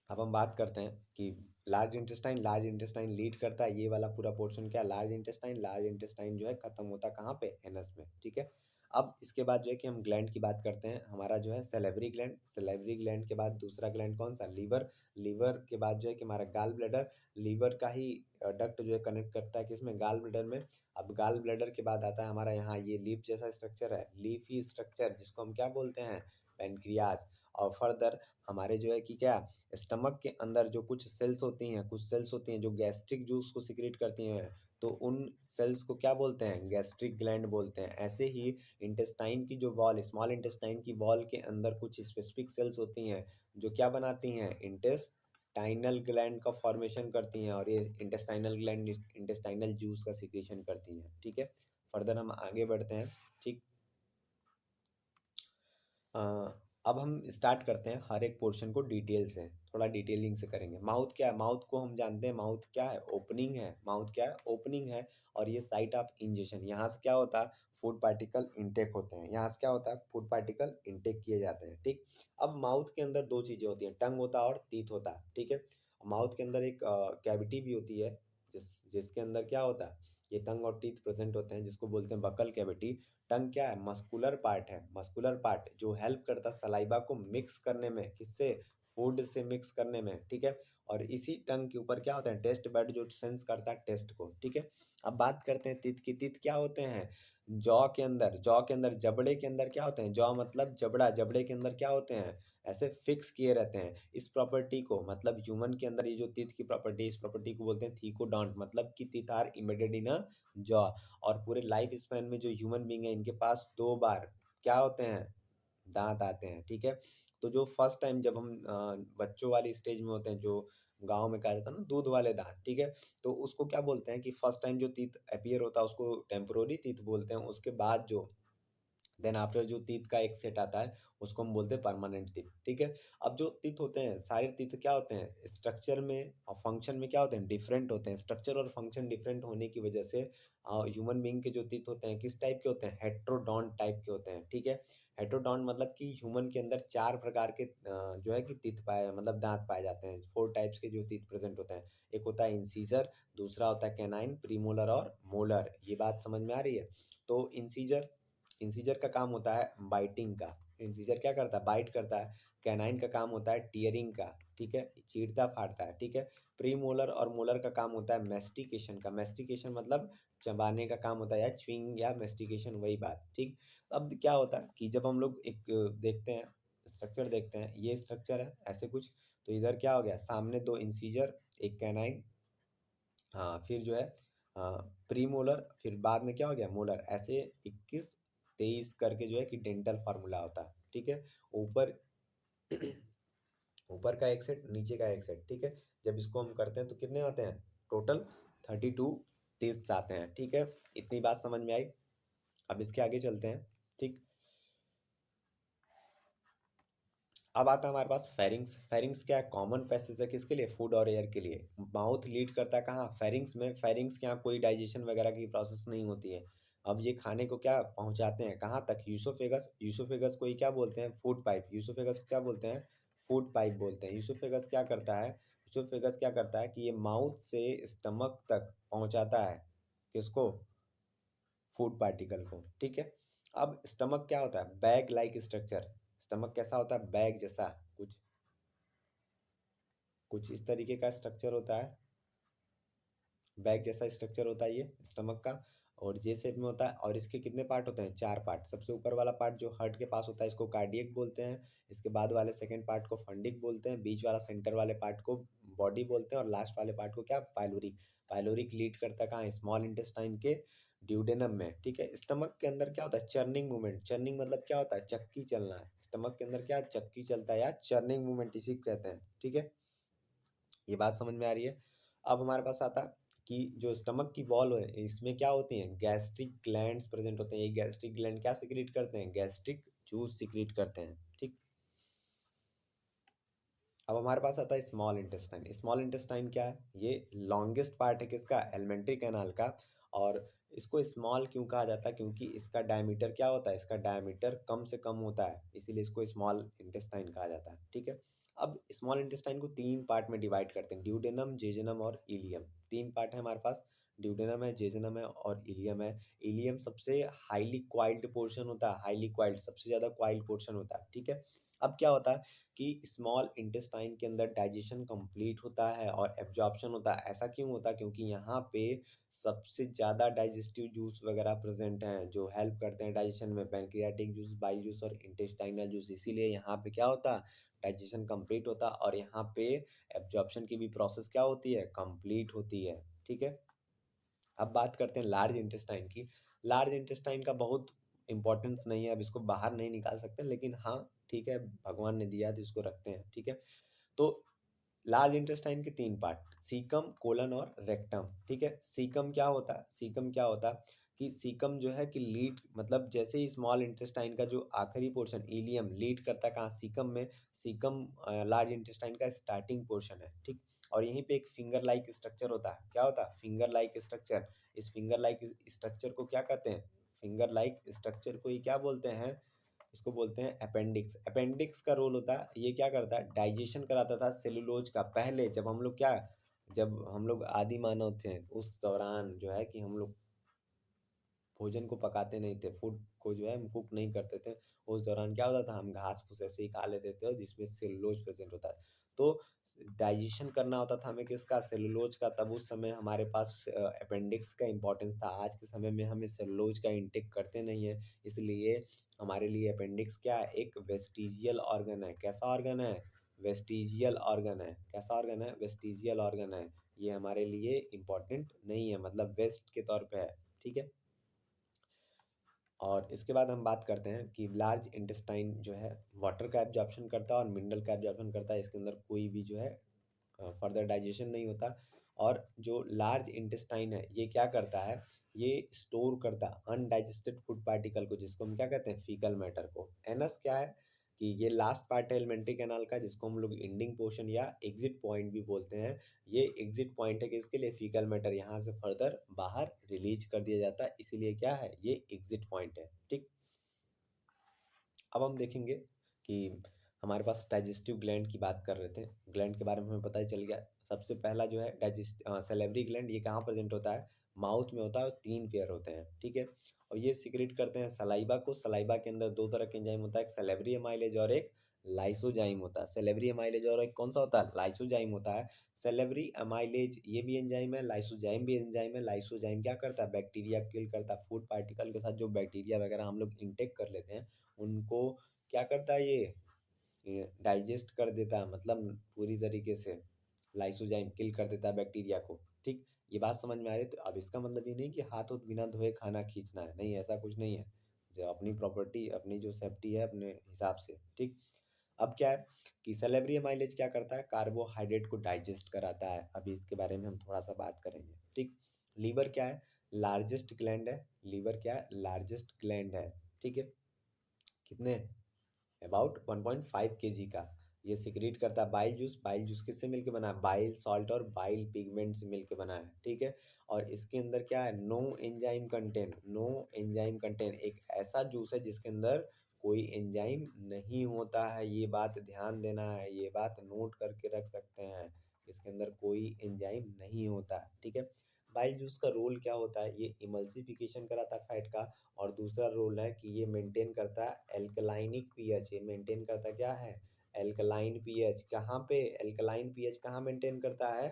अब हम बात करते हैं कि लार्ज इंटेस्टाइन लीड करता है, ये वाला पूरा पोर्शन क्या, लार्ज इंटेस्टाइन जो है खत्म होता है कहाँ पे, एनस में। ठीक है, अब इसके बाद जो है कि हम ग्लैंड की बात करते हैं। हमारा जो है सेलेवरी ग्लैंड के बाद दूसरा ग्लैंड कौन सा, लीवर। लीवर के बाद जो है कि हमारा गाल ब्लैडर। लीवर का ही डक्ट जो है कनेक्ट करता है किसमें, गाल ब्लैडर में। अब गाल ब्लैडर के बाद आता है हमारा यहाँ ये लीफ जैसा स्ट्रक्चर है, लीफी स्ट्रक्चर, जिसको हम क्या बोलते हैं, पेनक्रियाज। और फर्दर हमारे जो है कि क्या, स्टमक के अंदर जो कुछ सेल्स होती हैं, कुछ सेल्स होती हैं जो गैस्ट्रिक जूस को सिक्रेट करती हैं, तो उन सेल्स को क्या बोलते हैं, गैस्ट्रिक ग्लैंड बोलते हैं। ऐसे ही इंटेस्टाइन की जो वॉल, स्मॉल इंटेस्टाइन की वॉल के अंदर कुछ स्पेसिफिक सेल्स होती हैं जो क्या बनाती हैं, इंटेस्टाइनल ग्लैंड का फॉर्मेशन करती हैं, और ये इंटेस्टाइनल ग्लैंड इंटेस्टाइनल जूस का सिक्रेशन करती हैं। ठीक है, फर्दर हम आगे बढ़ते हैं। ठीक, अ, अब हम स्टार्ट करते हैं हर एक पोर्शन को डिटेल से, थोड़ा डिटेलिंग से करेंगे। माउथ क्या है, माउथ को हम जानते हैं, माउथ क्या है, ओपनिंग है। माउथ क्या है, ओपनिंग है। और ये साइट ऑफ इंजेशन, यहाँ से क्या होता है, फूड पार्टिकल इनटेक होते हैं, यहाँ से क्या होता है, फूड पार्टिकल इनटेक किए जाते हैं। ठीक, अब माउथ के अंदर दो चीज़ें होती हैं, टंग होता है और टीथ होता है। ठीक है, माउथ के अंदर एक कैविटी भी होती है, जिसके अंदर क्या होता है, ये टंग और टीथ प्रेजेंट होते हैं, जिसको बोलते हैं बकल कैविटी। टंग क्या है, मस्कुलर पार्ट है, मस्कुलर पार्ट जो हेल्प करता है सलाइवा को मिक्स करने में, किससे, फूड से मिक्स करने में। ठीक है, और इसी टंग के ऊपर क्या होता है, टेस्ट बड जो सेंस करता है टेस्ट को। ठीक है, अब बात करते हैं तीत की। तीत क्या होते हैं, जॉ के अंदर, जबड़े के अंदर क्या होते हैं, जॉ मतलब जबड़ा, जबड़े के अंदर क्या होते हैं, ऐसे फिक्स किए रहते हैं। इस प्रॉपर्टी को, मतलब ह्यूमन के अंदर ये जो तीत की प्रॉपर्टी, इस प्रॉपर्टी को बोलते हैं थीकोडॉन्ट, मतलब कि teeth are embedded in a jaw. और पूरे लाइफ स्पैन में जो ह्यूमन बींग है, इनके पास दो बार क्या होते हैं, दांत आते हैं। ठीक है, तो जो फर्स्ट टाइम जब हम बच्चों वाली स्टेज में होते हैं, जो गांव में कहा जाता है ना, दूध वाले दांत। ठीक है, तो उसको क्या बोलते हैं कि फर्स्ट टाइम जो टीथ अपीयर होता है उसको टेम्पोररी टीथ बोलते हैं। उसके बाद जो देन आफ्टर जो तीत का एक सेट आता है उसको हम बोलते हैं परमानेंट तीत। ठीक है, अब जो तीत होते हैं, सारे तीत क्या होते हैं, स्ट्रक्चर में और फंक्शन में क्या होते हैं, डिफरेंट होते हैं। स्ट्रक्चर और फंक्शन डिफरेंट होने की वजह से ह्यूमन बींग के जो तीत होते हैं किस टाइप के होते हैं, हेट्रोडॉन्ट टाइप के होते हैं। ठीक है, हेट्रोडॉन्ट मतलब कि ह्यूमन के अंदर चार प्रकार के जो है कि तीत पाए, मतलब दांत पाए जाते हैं, फोर टाइप्स के जो तीत प्रेजेंट होते हैं। एक होता है इंसीजर, दूसरा होता है कैनाइन, प्रीमोलर और मोलर। ये बात समझ में आ रही है। तो इंसीजर, इंसीजर का काम होता है बाइटिंग का, इंसीजर क्या करता है, बाइट करता है। कैनाइन का काम होता है टीयरिंग का, ठीक है, चीरता फाड़ता है। ठीक है, प्री मोलर और मोलर का काम होता है मेस्टिकेशन का, मेस्टिकेशन मतलब चबाने का काम होता है, या च्विंग या मेस्टिकेशन, वही बात। ठीक, अब क्या होता है कि जब हम लोग एक देखते हैं, स्ट्रक्चर देखते हैं, ये स्ट्रक्चर है ऐसे कुछ, तो इधर क्या हो गया, सामने दो इंसीजर, एक कैनाइन, हाँ, फिर जो है प्री मोलर, फिर बाद में क्या हो गया, मोलर, ऐसे 21 23 करके जो है कि डेंटल फार्मूला होता है। ठीक है, ऊपर ऊपर का एक सेट, नीचे का एक सेट। ठीक है, जब इसको हम करते हैं तो कितने आते हैं, टोटल 32 टीथ्स आते हैं। ठीक है, इतनी बात समझ में आई। अब इसके आगे चलते हैं। ठीक, अब आता है हमारे पास फेरिंग्स। फेरिंग्स क्या है, कॉमन पैसेज है किसके लिए, फूड और एयर के लिए। माउथ लीड करता है कहाँ, फेरिंग्स में। फेरिंग्स के यहाँ कोई डाइजेशन वगैरह की प्रोसेस नहीं होती है। अब ये खाने को क्या पहुंचाते हैं कहाँ तक, यूसोफेगस। यूसोफेगस को ही क्या बोलते हैं, फूड पाइप। यूसोफेगस को क्या बोलते हैं, फूड पाइप बोलते हैं। यूसोफेगस क्या करता है, यूसोफेगस क्या करता है कि ये माउथ से स्टमक तक पहुंचाता है, किसको, फूड पार्टिकल को। ठीक है, अब स्टमक क्या होता है, बैग लाइक स्ट्रक्चर। स्टमक कैसा होता है, बैग जैसा, कुछ कुछ इस तरीके का स्ट्रक्चर होता है, बैग जैसा स्ट्रक्चर होता है ये स्टमक का, और जे शेप में होता है। और इसके कितने पार्ट होते हैं, चार पार्ट। सबसे ऊपर वाला पार्ट जो हार्ट के पास होता है इसको कार्डियक बोलते हैं, इसके बाद वाले सेकंड पार्ट को फंडिक बोलते हैं, बीच वाला सेंटर वाले पार्ट को बॉडी बोलते हैं, और लास्ट वाले पार्ट को क्या, पाइलोरिक। पाइलोरिक लीड करता है कहाँ, स्मॉल इंटेस्टाइन के ड्यूडेनम में। ठीक है, स्टमक के अंदर क्या होता है, चर्निंग मूवमेंट। चर्निंग मतलब क्या होता है, चक्की चलना है। स्टमक के अंदर क्या, चक्की चलता है या चर्निंग मूवमेंट इसी को कहते हैं। ठीक है, ये बात समझ में आ रही है। अब हमारे पास आता है कि जो स्टमक की वॉल है इसमें क्या होती हैं, गैस्ट्रिक ग्लैंड्स प्रेजेंट होते हैं। ये गैस्ट्रिक ग्लैंड क्या सिक्रीट करते हैं, गैस्ट्रिक जूस सिक्रीट करते हैं। ठीक, अब हमारे पास आता है स्मॉल इंटेस्टाइन। स्मॉल इंटेस्टाइन क्या है, ये लॉन्गेस्ट पार्ट है किसका, एलिमेंट्री कैनाल का। और इसको स्मॉल क्यों कहा जाता है, क्योंकि इसका डायमीटर क्या होता है, इसका डायमीटर कम से कम होता है, इसीलिए इसको स्मॉल इंटेस्टाइन कहा जाता है। ठीक है, अब स्मॉल इंटेस्टाइन को तीन पार्ट में डिवाइड करते हैं, ड्यूडेनम, जेजुनम और इलियम। तीन पार्ट है हमारे पास, ड्यूडेनम है, जेजुनम है और इलियम है। इलियम सबसे हाईली क्वाइल्ड पोर्शन होता है, हाईली क्वाइल्ड सबसे ज़्यादा क्वाइल्ड पोर्शन होता है। ठीक है, अब क्या होता है कि स्मॉल इंटेस्टाइन के अंदर डाइजेशन कंप्लीट होता है और एब्जॉर्प्शन होता है। ऐसा क्यों होता है, क्योंकि यहाँ पे सबसे ज़्यादा डाइजेस्टिव जूस वगैरह प्रेजेंट हैं जो हेल्प करते हैं डाइजेशन में, पैंक्रियाटिक जूस, बाइल जूस और इंटेस्टाइनल जूस। इसीलिए यहाँ पे क्या होता है, डाइजेशन कंप्लीट होता है और यहाँ पे एब्जॉर्प्शन की भी प्रोसेस क्या होती है, कंप्लीट होती है। ठीक है, अब बात करते हैं लार्ज इंटेस्टाइन की। लार्ज इंटेस्टाइन का बहुत इंपॉर्टेंस नहीं है, अब इसको बाहर नहीं निकाल सकते, लेकिन हाँ ठीक है, भगवान ने दिया तो इसको रखते हैं। ठीक है, तो लार्ज इंटेस्टाइन के तीन पार्ट, सीकम, कोलन और रेक्टम। ठीक है, सीकम क्या होता है, सीकम क्या होता है कि सीकम जो है कि लीड, मतलब जैसे ही स्मॉल इंटेस्टाइन का जो आखिरी पोर्शन इलियम लीड करता है कहाँ, सीकम में। सीकम लार्ज इंटेस्टाइन का स्टार्टिंग पोर्शन है। ठीक, और यहीं पे एक फिंगर लाइक स्ट्रक्चर होता है, क्या होता है, फिंगर लाइक स्ट्रक्चर। इस फिंगर लाइक स्ट्रक्चर को क्या कहते हैं, फिंगर लाइक स्ट्रक्चर को ही क्या बोलते हैं, इसको बोलते हैं अपेंडिक्स। अपेंडिक्स का रोल होता है, ये क्या करता है, डाइजेशन कराता था सेलुलोज का। पहले जब हम लोग क्या, जब हम लोग आदि मानव थे उस दौरान जो है कि हम लोग भोजन को पकाते नहीं थे, फूड को जो है हम कुक नहीं करते थे। उस दौरान क्या होता था, हम घास फूस ऐसे ही खा लेते थे और जिसमें सेलुलोज प्रेजेंट होता है। तो डाइजेशन करना होता था हमें किसका, सेलुलोज का। तब उस समय हमारे पास अपेंडिक्स का इंपॉर्टेंस था। आज के समय में हम सेलुलोज का इंटेक करते नहीं है, इसलिए हमारे लिए अपेंडिक्स क्या है, एक वेस्टिजियल ऑर्गन है। कैसा ऑर्गन है, वेस्टिजियल ऑर्गन है। कैसा ऑर्गन है, वेस्टिजियल ऑर्गन है। ये हमारे लिए इम्पॉर्टेंट नहीं है, मतलब वेस्ट के तौर पे है। ठीक है, और इसके बाद हम बात करते हैं कि लार्ज इंटेस्टाइन जो है वाटर का एब्जॉर्प्शन करता है और मिनरल का एब्जॉर्प्शन करता है। इसके अंदर कोई भी जो है फर्दर डाइजेशन नहीं होता। और जो लार्ज इंटेस्टाइन है ये क्या करता है, ये स्टोर करता है अनडाइजेस्टेड फूड पार्टिकल को, जिसको हम क्या कहते हैं, फीकल मैटर को। एनस क्या है कि ये लास्ट पार्ट है एलिमेंट्री कैनाल का, जिसको हम लोग एंडिंग पोर्शन या एग्जिट पॉइंट भी बोलते हैं। ये एग्जिट पॉइंट है कि इसके लिए फीकल मैटर यहाँ से फर्दर बाहर रिलीज कर दिया जाता है, इसीलिए क्या है, ये एग्जिट पॉइंट है। ठीक, अब हम देखेंगे कि हमारे पास डाइजेस्टिव ग्लैंड की बात कर रहे थे, ग्लैंड के बारे में हमें पता ही चल गया। सबसे पहला जो है डाइजेस्ट सेलेवरी ग्लैंड, ये कहाँ प्रेजेंट होता है, माउथ में होता है और तीन पेयर होते हैं। ठीक है, और ये सिक्रेट करते हैं सलाइबा को। सलाइबा के अंदर दो तरह के एंजाइम होता है, एक सेलेवरी एमाइलेज और एक लाइसोजाइम होता है। सेलेवरी एमाइलेज और एक कौन सा होता है, लाइसोजाइम होता है। सेलेवरी एमाइलेज ये भी एंजाइम है, लाइसोजाइम भी एंजाइम है। लाइसोजाइम क्या करता है, बैक्टीरिया किल करता है। फूड पार्टिकल के साथ जो बैक्टीरिया वगैरह हम लोग इंटेक कर लेते हैं उनको क्या करता है, ये डाइजेस्ट कर देता है, मतलब पूरी तरीके से लाइसोजाइम किल कर देता है बैक्टीरिया को। ठीक, ये बात समझ में आ रही है। तो अब इसका मतलब ये नहीं कि हाथ उथ बिना धोए खाना खींचना है, नहीं, ऐसा कुछ नहीं है। जो अपनी प्रॉपर्टी, अपनी जो सेफ्टी है अपने हिसाब से। ठीक, अब क्या है कि सेलेब्रियम माइलेज क्या करता है, कार्बोहाइड्रेट को डाइजेस्ट कराता है। अभी इसके बारे में हम थोड़ा सा बात करेंगे। ठीक, लीवर क्या है, लार्जेस्ट ग्लैंड है। लीवर क्या है, लार्जेस्ट ग्लैंड है। ठीक है, कितने, अबाउट 1.5 केजी का। ये सिक्रीट करता है बाइल जूस। बाइल जूस किससे मिलके बना है, बाइल सॉल्ट और बाइल पिगमेंट से मिलके बना है। ठीक है, और इसके अंदर क्या है, no enzyme contain, no enzyme contain. एक ऐसा जूस है जिसके अंदर कोई एंजाइम नहीं होता है, ये बात ध्यान देना है, ये बात नोट करके रख सकते हैं। इसके अंदर कोई एंजाइम नहीं होता है। ठीक है, बाइल जूस का रोल क्या होता है, ये इमल्सिफिकेशन कराता है फैट का। और दूसरा रोल है कि ये मेंटेन करता है एल्कलाइनिक पीएच। ये मेंटेन करता क्या है, एल्कलाइन पीएच। कहाँ पे, एल्कलाइन पीएच कहाँ मेंटेन करता है,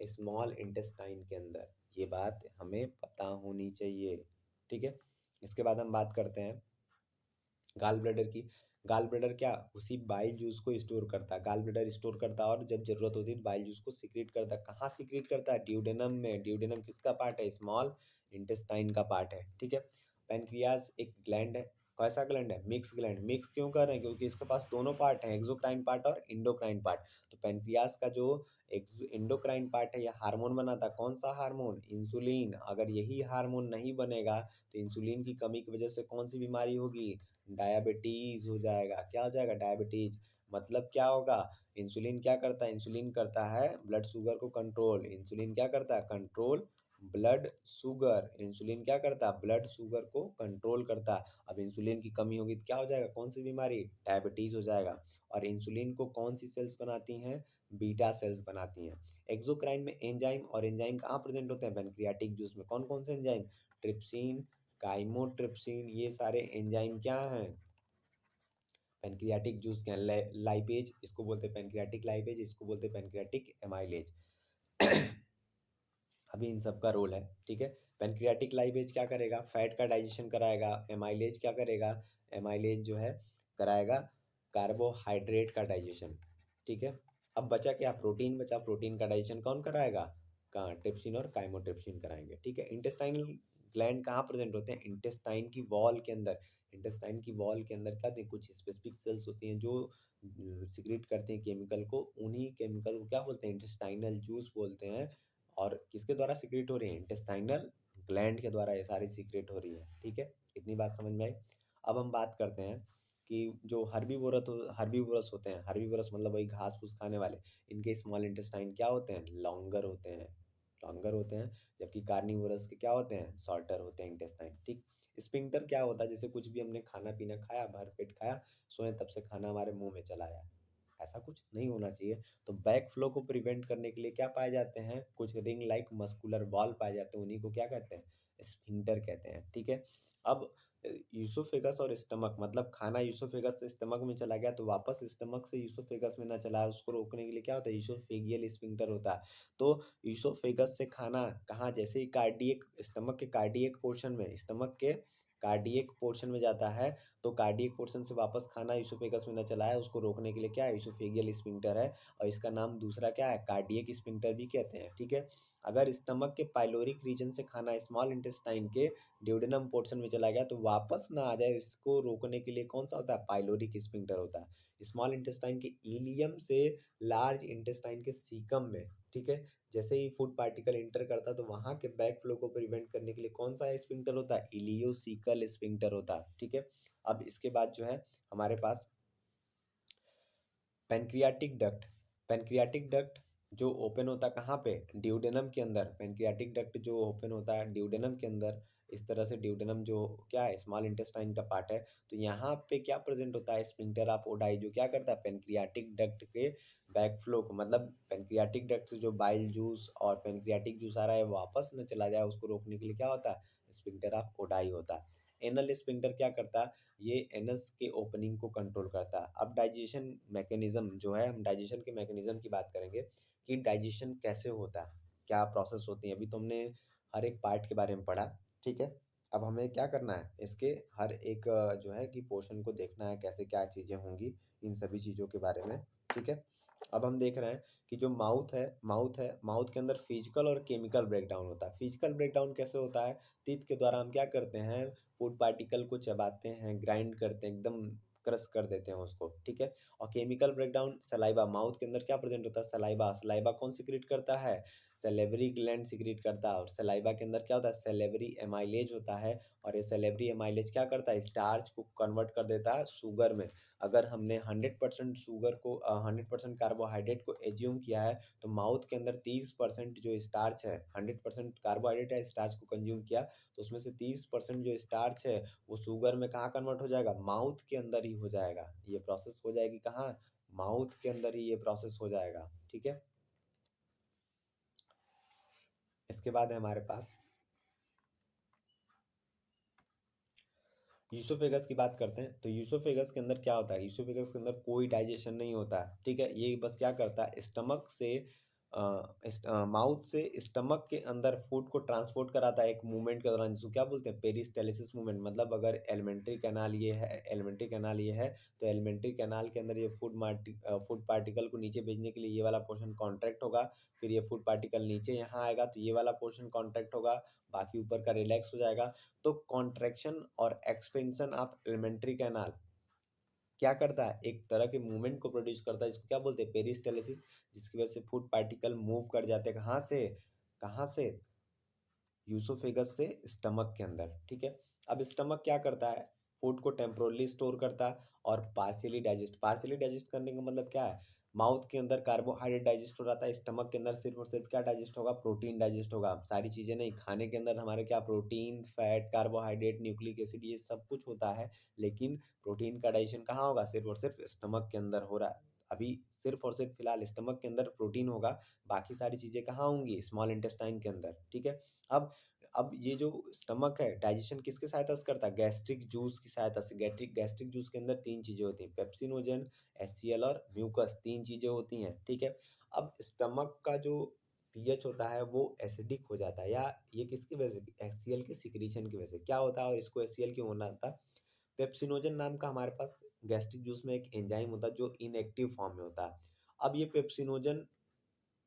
स्मॉल इंटेस्टाइन के अंदर। ये बात हमें पता होनी चाहिए। ठीक है, इसके बाद हम बात करते हैं गाल ब्लैडर की। गाल ब्लैडर क्या, उसी बाइल जूस को स्टोर करता है। गाल ब्लैडर स्टोर करता है और जब जरूरत होती है तो बाइल जूस को सीक्रेट करता है। कहाँ सीक्रेट करता है, ड्यूडेनम में। ड्यूडेनम किसका पार्ट है, स्मॉल इंटेस्टाइन का पार्ट है। ठीक है, पैनक्रियाज एक ग्लैंड है, कैसा ग्लैंड है? Mix gland. मिक्स क्यों कर रहे हैं? क्योंकि इसके पास दोनों पार्ट हैं, एक्सोक्राइन पार्ट और इंडोक्राइन पार्ट। तो पेनक्रियास का जो इंडोक्राइन पार्ट है, ये हार्मोन बनाता है। कौन सा हार्मोन? इंसुलिन। अगर यही हार्मोन नहीं बनेगा तो इंसुलिन की कमी की वजह से कौन सी बीमारी होगी? डायबिटीज हो जाएगा। क्या हो जाएगा? डायबिटीज। मतलब क्या होगा? इंसुलिन क्या करता है? इंसुलिन करता है ब्लड शुगर को कंट्रोल। इंसुलिन क्या करता है? Control blood sugar. इंसुलिन क्या करता है? ब्लड शुगर को कंट्रोल करता है। अब इंसुलिन की कमी होगी तो क्या हो जाएगा? कौन सी बीमारी? डायबिटीज हो जाएगा। और इंसुलिन को कौन सी सेल्स बनाती हैं? बीटा सेल्स बनाती हैं। एक्सोक्राइन में एंजाइम, और एंजाइम कहाँ प्रेजेंट होते हैं? पैनक्रियाटिक जूस में। कौन कौन से एंजाइम? ट्रिप्सिन, काइमोट्रिप्सिन, ये सारे एंजाइम क्या हैं? पैनक्रियाटिक जूस के हैं। लाइपेज, इसको बोलते हैं पैनक्रियाटिक लाइपेज, इसको बोलते हैं पैनक्रियाटिक एमाइलेज। अभी इन सब का रोल है, ठीक है। पैनक्रियाटिक लाइपेज क्या करेगा? फैट का डाइजेशन कराएगा। एमाइलेज क्या करेगा? एमाइलेज जो है कराएगा कार्बोहाइड्रेट का डाइजेशन, ठीक है। अब बचा क्या? प्रोटीन बचा। प्रोटीन का डाइजेशन कौन कराएगा? कहाँ? ट्रिप्सिन और काइमोट्रिप्सिन कराएंगे, ठीक है। इंटेस्टाइनल ग्लैंड कहाँ प्रेजेंट होते हैं? इंटेस्टाइन की वॉल के अंदर। इंटेस्टाइन की वॉल के अंदर क्या होती है? कुछ स्पेसिफिक सेल्स होती हैं जो सिक्रेट करते हैं केमिकल को। उन्हीं केमिकल को क्या बोलते हैं? इंटेस्टाइनल जूस बोलते हैं। और किसके द्वारा सीक्रेट हो रही है? इंटेस्टाइनल ग्लैंड के द्वारा ये सारी सीक्रेट हो रही है, ठीक है। इतनी बात समझ में आई। अब हम बात करते हैं कि जो हर्बीवोरस होते हैं, हर्बीवोरस मतलब वही घास फूस खाने वाले, इनके स्मॉल इंटेस्टाइन क्या होते हैं? लॉन्गर होते हैं। लॉन्गर होते हैं। जबकि कार्निवोरस के क्या होते हैं? शॉर्टर होते हैं इंटेस्टाइन, ठीक। स्पिंक्टर क्या होता है? जैसे कुछ भी हमने खाना पीना खाया, भर पेट खाया, सोए, तब से खाना हमारे मुंह में चला आया, ऐसा कुछ नहीं होना चाहिए। तो बैक फ्लो को प्रिवेंट करने के लिए क्या पाए जाते हैं? कुछ रिंग लाइक मस्कुलर वॉल पाए जाते हैं, उन्हीं को क्या कहते हैं? स्फिंक्टर कहते हैं, ठीक है। अब यूसोफेगस और स्टमक, मतलब खाना यूसोफेगस से स्टमक में चला गया तो वापस स्टमक से यूसोफेगस में ना चला है, उसको रोकने के लिए क्या होता है? यूसोफेगियल स्फिंक्टर होता है। तो यूसोफेगस से खाना कहाँ? जैसे ही कार्डियक, स्टमक के कार्डियक पोर्शन में, स्टमक के कार्डियक पोर्शन में जाता है, तो कार्डियक पोर्शन से वापस खाना यूसोफेगस में न चला है, उसको रोकने के लिए क्या है? यूसोफेगियल स्फिंक्टर है। और इसका नाम दूसरा क्या है? कार्डियक स्फिंक्टर भी कहते हैं, ठीक है। अगर स्टमक के पाइलोरिक रीजन से खाना स्मॉल इंटेस्टाइन के ड्यूडेनम पोर्शन में चला गया तो वापस ना आ जाए, इसको रोकने के लिए कौन सा होता है? पाइलोरिक स्फिंक्टर होता है। स्मॉल इंटेस्टाइन के इलियम से लार्ज इंटेस्टाइन के सीकम में, ठीक है, जैसे ही फूड पार्टिकल एंटर करता है तो वहां के बैक फ्लो को प्रिवेंट करने के लिए कौन सा स्फिंक्टर होता है? इलियोसिकल स्फिंक्टर होता है, ठीक है। अब इसके बाद जो है हमारे पास पैनक्रियाटिक डक्ट। पैनक्रियाटिक डक्ट जो ओपन होता है कहाँ पे? ड्यूडेनम के अंदर। पैनक्रियाटिक डक्ट जो ओपन होता है ड्यूडेनम के अंदर, इस तरह से ड्यूडेनम जो क्या है? स्मॉल इंटेस्टाइन का पार्ट है। तो यहाँ पे क्या प्रेजेंट होता है? स्फिंक्टर ऑफ ओडाई, जो क्या करता है? पैनक्रियाटिक डक्ट के बैक फ्लो को, मतलब पैनक्रियाटिक डक्ट से जो बाइल जूस और पैनक्रियाटिक जूस आ रहा है वापस न चला जाए, उसको रोकने के लिए क्या होता है? स्फिंक्टर ऑफ ओडाई होता है। एनल स्फिंक्टर क्या करता है? ये एनस के ओपनिंग को कंट्रोल करता है। अब डाइजेशन मैकेनिज्म जो है, हम डाइजेशन के मैकेनिज्म की बात करेंगे कि डाइजेशन कैसे होता है, क्या प्रोसेस होती है। अभी तुमने हर एक पार्ट के बारे में पढ़ा, ठीक है। अब हमें क्या करना है? इसके हर एक जो है कि पोर्शन को देखना है, कैसे क्या चीज़ें होंगी, इन सभी चीज़ों के बारे में, ठीक है। अब हम देख रहे हैं कि जो माउथ के अंदर फिजिकल और केमिकल ब्रेकडाउन होता है। फिजिकल ब्रेकडाउन कैसे होता है? टीथ के द्वारा हम क्या करते हैं? फूड पार्टिकल को चबाते हैं, ग्राइंड करते हैं, एकदम क्रश कर देते हैं उसको, ठीक है। और केमिकल ब्रेकडाउन सलाइवा, माउथ के अंदर क्या प्रेजेंट होता है? सलाइवा। सलाइवा कौन सिक्रीट करता है? सेलेवरी ग्लैंड सिक्रीट करता है। और सलाइवा के अंदर क्या होता है? सेलेवरी एमाइलेज होता है। और ये सेलेवरी एमाइलेज क्या करता है? स्टार्च को कन्वर्ट कर देता है शुगर में। अगर हमने 100% शुगर को 100% कार्बोहाइड्रेट को एज्यूम किया है, तो माउथ के अंदर 30% जो स्टार्च है, 100% कार्बोहाइड्रेट है, स्टार्च को कंज्यूम किया, तो उसमें से 30% जो स्टार्च है वो शुगर में कहाँ कन्वर्ट हो जाएगा? माउथ के अंदर ही हो जाएगा। ये प्रोसेस हो जाएगी कहाँ? माउथ के अंदर ही ये प्रोसेस हो जाएगा, ठीक है। इसके बाद है हमारे पास यूसोफेगस की बात करते हैं। तो यूसोफेगस के अंदर क्या होता है? यूसोफेगस के अंदर कोई डाइजेशन नहीं होता है, ठीक है। ये बस क्या करता है? स्टमक से माउथ से स्टमक के अंदर फूड को ट्रांसपोर्ट कराता है एक मूवमेंट के दौरान, जिसको क्या बोलते हैं, पेरिस्टालिसिस मूवमेंट। मतलब अगर एलिमेंट्री कैनाल ये है, तो एलिमेंट्री कैनाल के अंदर ये फूड पार्टिकल को नीचे भेजने के लिए ये वाला पोर्शन कॉन्ट्रैक्ट होगा, फिर ये फूड पार्टिकल नीचे यहाँ आएगा तो ये वाला पोर्शन कॉन्ट्रैक्ट होगा, बाकी ऊपर का रिलैक्स हो जाएगा। तो कॉन्ट्रैक्शन और एक्सपेंशन ऑफ एलिमेंट्री कैनाल क्या करता है, एक तरह के मूवमेंट को प्रोड्यूस करता है, इसको क्या बोलते हैं, पेरिस्टालिसिस, जिसकी वजह से फूड पार्टिकल मूव कर जाते हैं कहाँ से यूसोफेगस से स्टमक के अंदर। ठीक है, अब स्टमक क्या करता है, फूड को टेम्पोरली स्टोर करता है और पार्शियली डाइजेस्ट करने का मतलब क्या है, माउथ के अंदर कार्बोहाइड्रेट डाइजेस्ट हो रहा था, स्टमक के अंदर सिर्फ और सिर्फ क्या डाइजेस्ट होगा, प्रोटीन डाइजेस्ट होगा। सारी चीज़ें नहीं, खाने के अंदर हमारे क्या, protein, fat, carbohydrate, nucleic acid, ये सब कुछ होता है, लेकिन प्रोटीन का डाइजेशन कहाँ होगा, सिर्फ और सिर्फ स्टमक के अंदर हो रहा है। अभी सिर्फ और सिर्फ फिलहाल स्टमक के अंदर प्रोटीन होगा, बाकी सारी चीज़ें कहाँ होंगी, स्मॉल इंटेस्टाइन के अंदर। ठीक है, अब अब ये जो स्टमक है डाइजेशन किसके सहायता से करता है, गैस्ट्रिक जूस की सहायता से। गैस्ट्रिक जूस के अंदर तीन चीजें होती हैं, पेप्सिनोजन, एचसीएल और म्यूकस, तीन चीजें होती हैं। ठीक है, अब स्टमक का जो पीएच होता है वो एसिडिक हो जाता है, या ये किसकी वजह से, एचसीएल के सिक्रीशन की वजह से क्या होता है, और इसको एचसीएल क्यों होना था, पेप्सिनोजन नाम का हमारे पास गैस्ट्रिक जूस में एक एंजाइम होता है जो इनएक्टिव फॉर्म में होता है। अब ये पेप्सिनोजन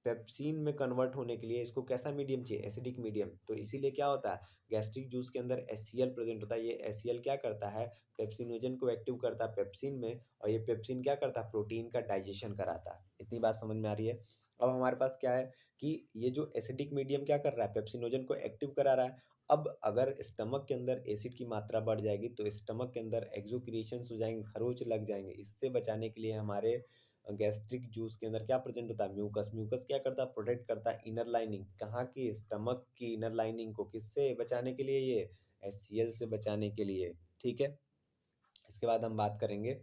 पेप्सिन में कन्वर्ट होने के लिए इसको कैसा मीडियम चाहिए, एसिडिक मीडियम, तो इसीलिए क्या होता है, गैस्ट्रिक जूस के अंदर HCl प्रेजेंट होता है। ये HCl क्या करता है, पेप्सिनोजन को एक्टिव करता है पेप्सिन में, और ये पेप्सिन क्या करता है, प्रोटीन का डाइजेशन कराता है। इतनी बात समझ में आ रही है। अब हमारे पास क्या है कि ये जो एसिडिक मीडियम क्या कर रहा है, पेप्सिनोजन को एक्टिव करा रहा है। अब अगर स्टमक के अंदर एसिड की मात्रा बढ़ जाएगी तो स्टमक के अंदर एक्सोक्रिएशंस हो जाएंगे, खरोच लग जाएंगे। इससे बचाने के लिए हमारे गैस्ट्रिक जूस के अंदर क्या प्रेजेंट होता है, म्यूकस क्या करता है, प्रोटेक्ट करता है इनर लाइनिंग, कहाँ की, स्टमक की इनर लाइनिंग को, किससे बचाने के लिए, ये HCl से बचाने के लिए। ठीक है, इसके बाद हम बात करेंगे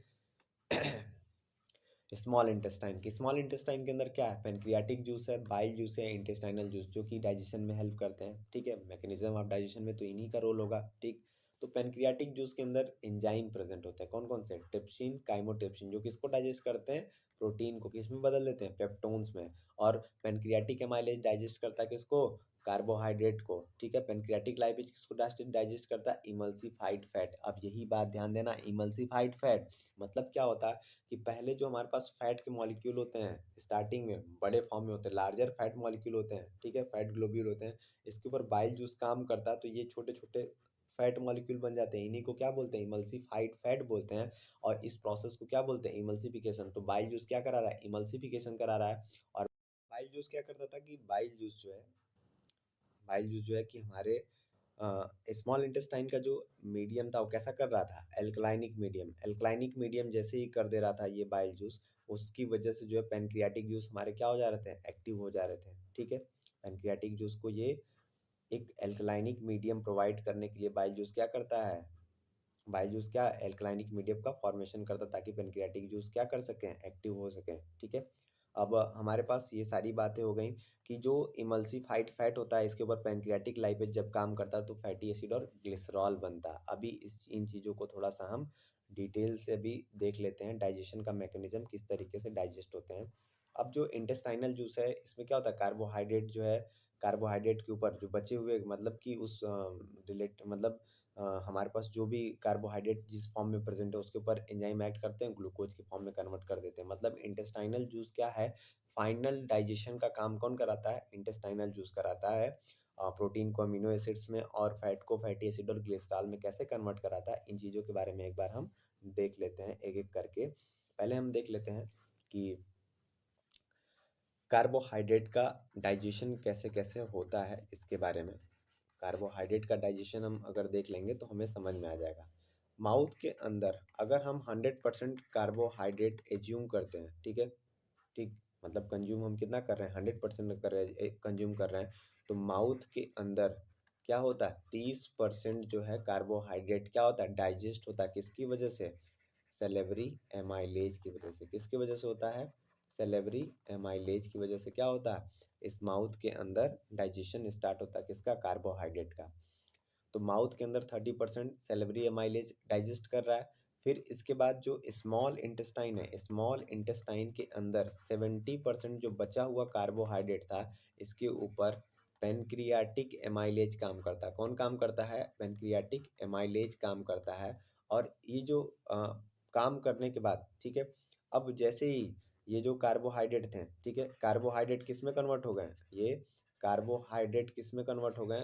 स्मॉल इंटेस्टाइन की। स्मॉल इंटेस्टाइन के अंदर क्या है, पेनक्रियाटिक जूस है, बाइल जूस है, इंटेस्टाइनल जूस, जो कि डाइजेशन में हेल्प करते हैं। ठीक है, मैकेनिज्म ऑफ डाइजेशन में तो इन्हीं का रोल होगा। ठीक, तो पेनक्रियाटिक जूस के अंदर एंजाइम प्रेजेंट होते हैं, कौन कौन से, ट्रिप्सिन, काइमोट्रिप्सिन, जो किसको डाइजेस्ट करते हैं, प्रोटीन को किस में बदल देते हैं, पेप्टोन्स में। और पेनक्रियाटिक एमाइलेज डाइजेस्ट करता है किसको, कार्बोहाइड्रेट को। ठीक है, पेनक्रियाटिक लाइपेज किसको डाइजेस्ट करता है, इमल्सिफाइड फैट। अब यही बात ध्यान देना, इमल्सिफाइड फैट मतलब क्या होता है कि पहले जो हमारे पास फैट के मॉलिक्यूल होते हैं स्टार्टिंग में बड़े फॉर्म में होते हैं, लार्जर फैट मॉलिक्यूल होते हैं। ठीक है, फैट ग्लोब्यूल होते हैं, इसके ऊपर बाइल जूस काम करता है तो ये छोटे छोटे फैट मॉलिक्यूल बन जाते हैं, इन्हीं को क्या बोलते हैं, इमल्सिफाइड फैट बोलते हैं। और इस प्रोसेस को क्या बोलते हैं, इमल्सिफिकेशन। तो बाइल जूस क्या करा रहा है, इमल्सिफिकेशन करा रहा है। और बाइल जूस क्या करता था कि बाइल जूस जो है कि हमारे स्मॉल इंटेस्टाइन का जो मीडियम था वो कैसा कर रहा था, एल्कलाइनिक मीडियम जैसे ही कर दे रहा था ये बाइल जूस, उसकी वजह से जो है पेनक्रियाटिक जूस हमारे क्या हो जा रहे थे, एक्टिव हो जा रहे थे। ठीक है, पेनक्रियाटिक जूस को ये एक एल्कलाइनिक मीडियम प्रोवाइड करने के लिए बाइल जूस क्या करता है, बाइल जूस क्या एल्कलाइनिक मीडियम का फॉर्मेशन करता ताकि पेनक्रियाटिक जूस क्या कर सकें, एक्टिव हो सकें। ठीक है, अब हमारे पास ये सारी बातें हो गई कि जो इमल्सिफाइड फैट होता है इसके ऊपर पेनक्रियाटिक लाइपेज जब काम करता है तो फैटी एसिड और ग्लिसरॉल बनता है। अभी इन चीज़ों को थोड़ा सा हम डिटेल से अभी देख लेते हैं, डाइजेशन का मैकेनिज्म किस तरीके से डाइजेस्ट होते हैं। अब जो इंटेस्टाइनल जूस है इसमें क्या होता है, कार्बोहाइड्रेट जो है, कार्बोहाइड्रेट के ऊपर जो बचे हुए मतलब कि उस रिलेट मतलब हमारे पास जो भी कार्बोहाइड्रेट जिस फॉर्म में प्रेजेंट है उसके ऊपर एंजाइम एक्ट करते हैं, ग्लूकोज की फॉर्म में कन्वर्ट कर देते हैं। मतलब इंटेस्टाइनल जूस क्या है, फाइनल डाइजेशन का काम कौन कराता है, इंटेस्टाइनल जूस कराता है। प्रोटीन को अमीनो एसिड्स में और फैट को फैटी एसिड और ग्लिसरॉल में कैसे कन्वर्ट कराता है, इन चीज़ों के बारे में एक बार हम देख लेते हैं एक एक करके। पहले हम देख लेते हैं कि कार्बोहाइड्रेट का डाइजेशन कैसे कैसे होता है इसके बारे में। कार्बोहाइड्रेट का डाइजेशन हम अगर देख लेंगे तो हमें समझ में आ जाएगा। माउथ के अंदर अगर हम 100% कार्बोहाइड्रेट एज्यूम करते हैं, ठीक है, ठीक, मतलब कंज्यूम हम कितना कर रहे हैं, 100% कर रहे हैं, कंज्यूम कर रहे हैं, तो माउथ के अंदर क्या होता है, 30% जो है कार्बोहाइड्रेट क्या होता है, डाइजेस्ट होता है। किसकी वजह से, सेलेवरी एमाइलेज की वजह से। किसकी वजह से होता है, सेलेवरी एमाइलेज की वजह से क्या होता है, इस माउथ के अंदर डाइजेशन स्टार्ट होता है किसका, कार्बोहाइड्रेट का। तो माउथ के अंदर 30% सेलेवरी एमाइलेज डाइजेस्ट कर रहा है। फिर इसके बाद जो स्मॉल इंटेस्टाइन है, स्मॉल इंटेस्टाइन के अंदर 70% जो बचा हुआ कार्बोहाइड्रेट था, इसके ऊपर पेनक्रियाटिक एमाइलेज काम करता है। कौन काम करता है? पेनक्रियाटिक एमाइलेज काम करता है। और ये जो काम करने के बाद, ठीक है, अब जैसे ही ये जो कार्बोहाइड्रेट थे, ठीक है, कार्बोहाइड्रेट किस में कन्वर्ट हो गए? ये कार्बोहाइड्रेट किस में कन्वर्ट हो गए?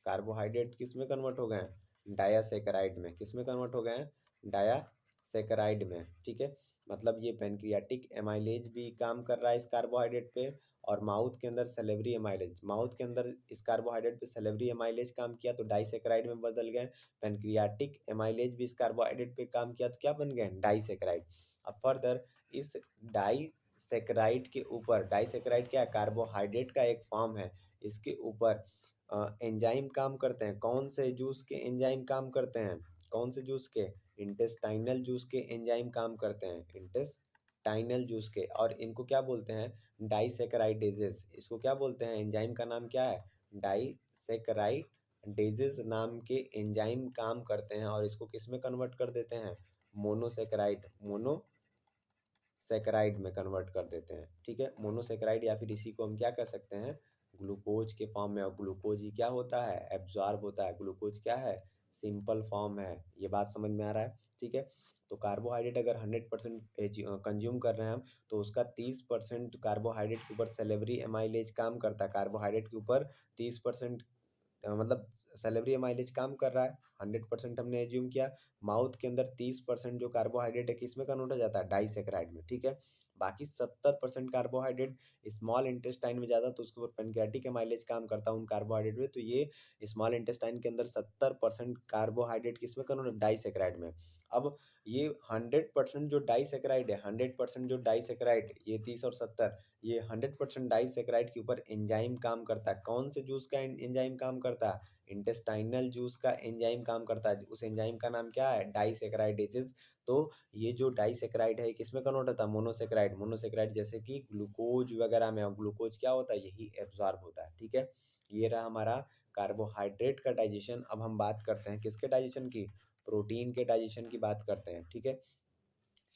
कार्बोहाइड्रेट किस में कन्वर्ट हो गए हैं? डायासेकेराइड में। किस में कन्वर्ट हो गए हैं? डायासेकेराइड में, ठीक है। मतलब ये पेनक्रियाटिक एमाइलेज भी काम कर रहा है इस कार्बोहाइड्रेट पे, और माउथ के अंदर सेलेवरी एमाइलेज, माउथ के अंदर इस कार्बोहाइड्रेट पे सेलेवरी एमाइलेज काम किया तो डाइसेकेराइड में बदल गए। पेनक्रियाटिक एमाइलेज भी इस कार्बोहाइड्रेट पे काम किया तो क्या बन गए? डाइसेकेराइड। अब फर्दर इस डाइसेकेराइड के ऊपर, डाइसेकेराइड क्या है? कार्बोहाइड्रेट का एक फॉर्म है। इसके ऊपर एंजाइम काम करते हैं। कौन से जूस के एंजाइम काम करते हैं? कौन से जूस के? इंटेस्टाइनल जूस के एंजाइम काम करते हैं, इंटेस्टाइनल जूस के। और इनको क्या बोलते हैं? डाइसेकेराइडेजेस। इसको क्या बोलते हैं? एंजाइम का नाम क्या है? डाइसेकेराइडेजेस नाम के एंजाइम काम करते हैं और इसको किस में कन्वर्ट कर देते हैं? मोनोसेकेराइड, मोनोसेकेराइड में कन्वर्ट कर देते हैं, ठीक है। मोनोसेकेराइड, या फिर इसी को हम क्या कह सकते हैं? ग्लूकोज के फॉर्म में। और ग्लूकोज ही क्या होता है? एब्जॉर्ब होता है। ग्लूकोज क्या है? सिंपल फॉर्म है। ये बात समझ में आ रहा है, ठीक है। तो कार्बोहाइड्रेट अगर 100% कंज्यूम कर रहे हैं हम, तो उसका 30% कार्बोहाइड्रेट के ऊपर सेलेवरी एमाइलेज काम करता है। कार्बोहाइड्रेट के ऊपर 30% मतलब सेलेवरी माइलेज काम कर रहा है। 100% हमने एज्यूम किया। माउथ के अंदर 30% जो कार्बोहाइड्रेट है किस में कन्वर्ट हो जाता है? डाइसेकेराइड में, ठीक है। बाकी 70% कार्बोहाइड्रेट स्मॉल इंटेस्टाइन में जाता है तो उसके ऊपर पेनक्रियाटिक माइलेज काम करता है उन कार्बोहाइड्रेट में। तो ये स्मॉल इंटेस्टाइन के अंदर 70% कार्बोहाइड्रेट किस में कन्वर्ट? डाइसेकेराइड में। अब ये 100% जो डाइसेकेराइड है, 100% जो डाइसेकेराइड, ये 30 और 70, ये 100% डाइसेकेराइड के ऊपर एंजाइम काम करता है। कौन से जूस का एंजाइम काम करता है? इंटेस्टाइनल जूस का एंजाइम काम करता है। उस एंजाइम का नाम क्या है? डाइसेकेराइडेजेस। तो ये जो डाइसेकेराइड है किसमें कन्वर्ट होता है? मोनोसेकेराइड। मोनोसेकेराइड जैसे कि ग्लूकोज वगैरह में, और ग्लूकोज क्या होता है? यही एब्जॉर्ब होता है, ठीक है। ये रहा हमारा कार्बोहाइड्रेट का डाइजेशन। अब हम बात करते हैं किसके डाइजेशन की? प्रोटीन के डाइजेशन की बात करते हैं, ठीक है।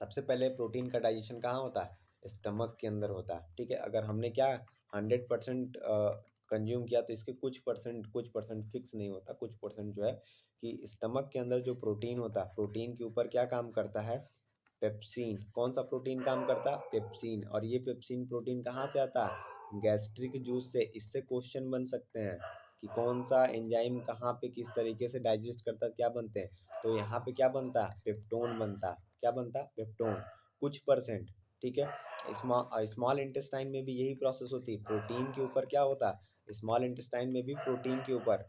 सबसे पहले प्रोटीन का डाइजेशन कहाँ होता है? स्टमक के अंदर होता है, ठीक है। अगर हमने क्या 100% कंज्यूम किया तो इसके कुछ परसेंट फिक्स नहीं होता, कुछ परसेंट जो है कि स्टमक के अंदर जो प्रोटीन होता है, प्रोटीन के ऊपर क्या काम करता है? पेप्सिन। कौन सा प्रोटीन काम करता है? पेप्सिन। और ये पेप्सिन प्रोटीन कहाँ से आता है? गैस्ट्रिक जूस से। इससे क्वेश्चन बन सकते हैं कि कौन सा एंजाइम कहाँ पे किस तरीके से डाइजेस्ट करता है, क्या बनते हैं। तो यहाँ पे क्या बनता है? पेप्टोन बनता है। क्या बनता है? पेप्टोन। कुछ परसेंट, ठीक है। स्मॉल इंटेस्टाइन में भी यही प्रोसेस होती है। प्रोटीन के ऊपर क्या होता है? स्मॉल इंटेस्टाइन में भी प्रोटीन के ऊपर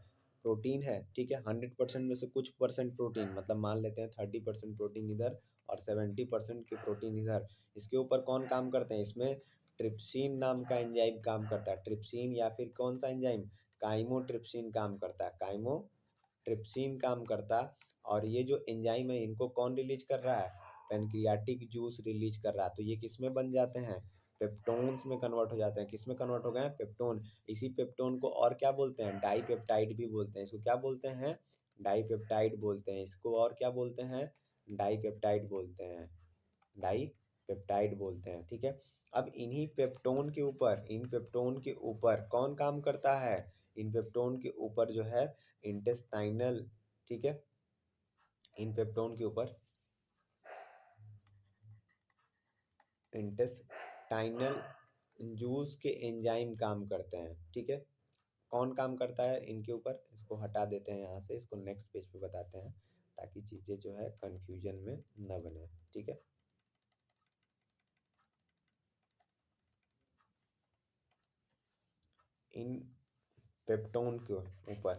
प्रोटीन है, ठीक है। 100% में से कुछ परसेंट प्रोटीन, मतलब मान लेते हैं 30% प्रोटीन इधर और 70% के प्रोटीन इधर। इसके ऊपर कौन काम करते हैं? इसमें ट्रिप्सिन नाम का एंजाइम काम करता है। ट्रिप्सिन या फिर कौन सा एंजाइम? काइमोट्रिप्सिन काम करता है। काइमोट्रिप्सिन काम करता है। और ये जो एंजाइम है इनको कौन रिलीज कर रहा है? पेनक्रियाटिक जूस रिलीज कर रहा है। तो ये किस में बन जाते हैं? पेप्टोन्स में कन्वर्ट हो जाते हैं। किस में कन्वर्ट हो गए हैं? पेप्टोन। इसी पेप्टोन को और क्या बोलते हैं? डाइपेप्टाइड भी बोलते हैं। इसको क्या बोलते हैं? डाइपेप्टाइड बोलते हैं। इसको और क्या बोलते हैं? डाइपेप्टाइड बोलते हैं। डाइपेप्टाइड बोलते हैं, ठीक है। अब इन्हीं पेप्टोन के ऊपर, इन पेप्टोन के ऊपर कौन काम करता है? इन पेप्टोन के ऊपर जो है इंटेस्टाइनल, ठीक है, इन पेप्टोन के ऊपर इंटेस्टाइनल जूस के एंजाइम काम करते हैं, ठीक है। कौन काम करता है इनके ऊपर? इसको हटा देते हैं यहाँ से, इसको नेक्स्ट पेज पे बताते हैं ताकि चीज़ें जो है कंफ्यूजन में न बने, ठीक है। इन पेप्टोन के ऊपर,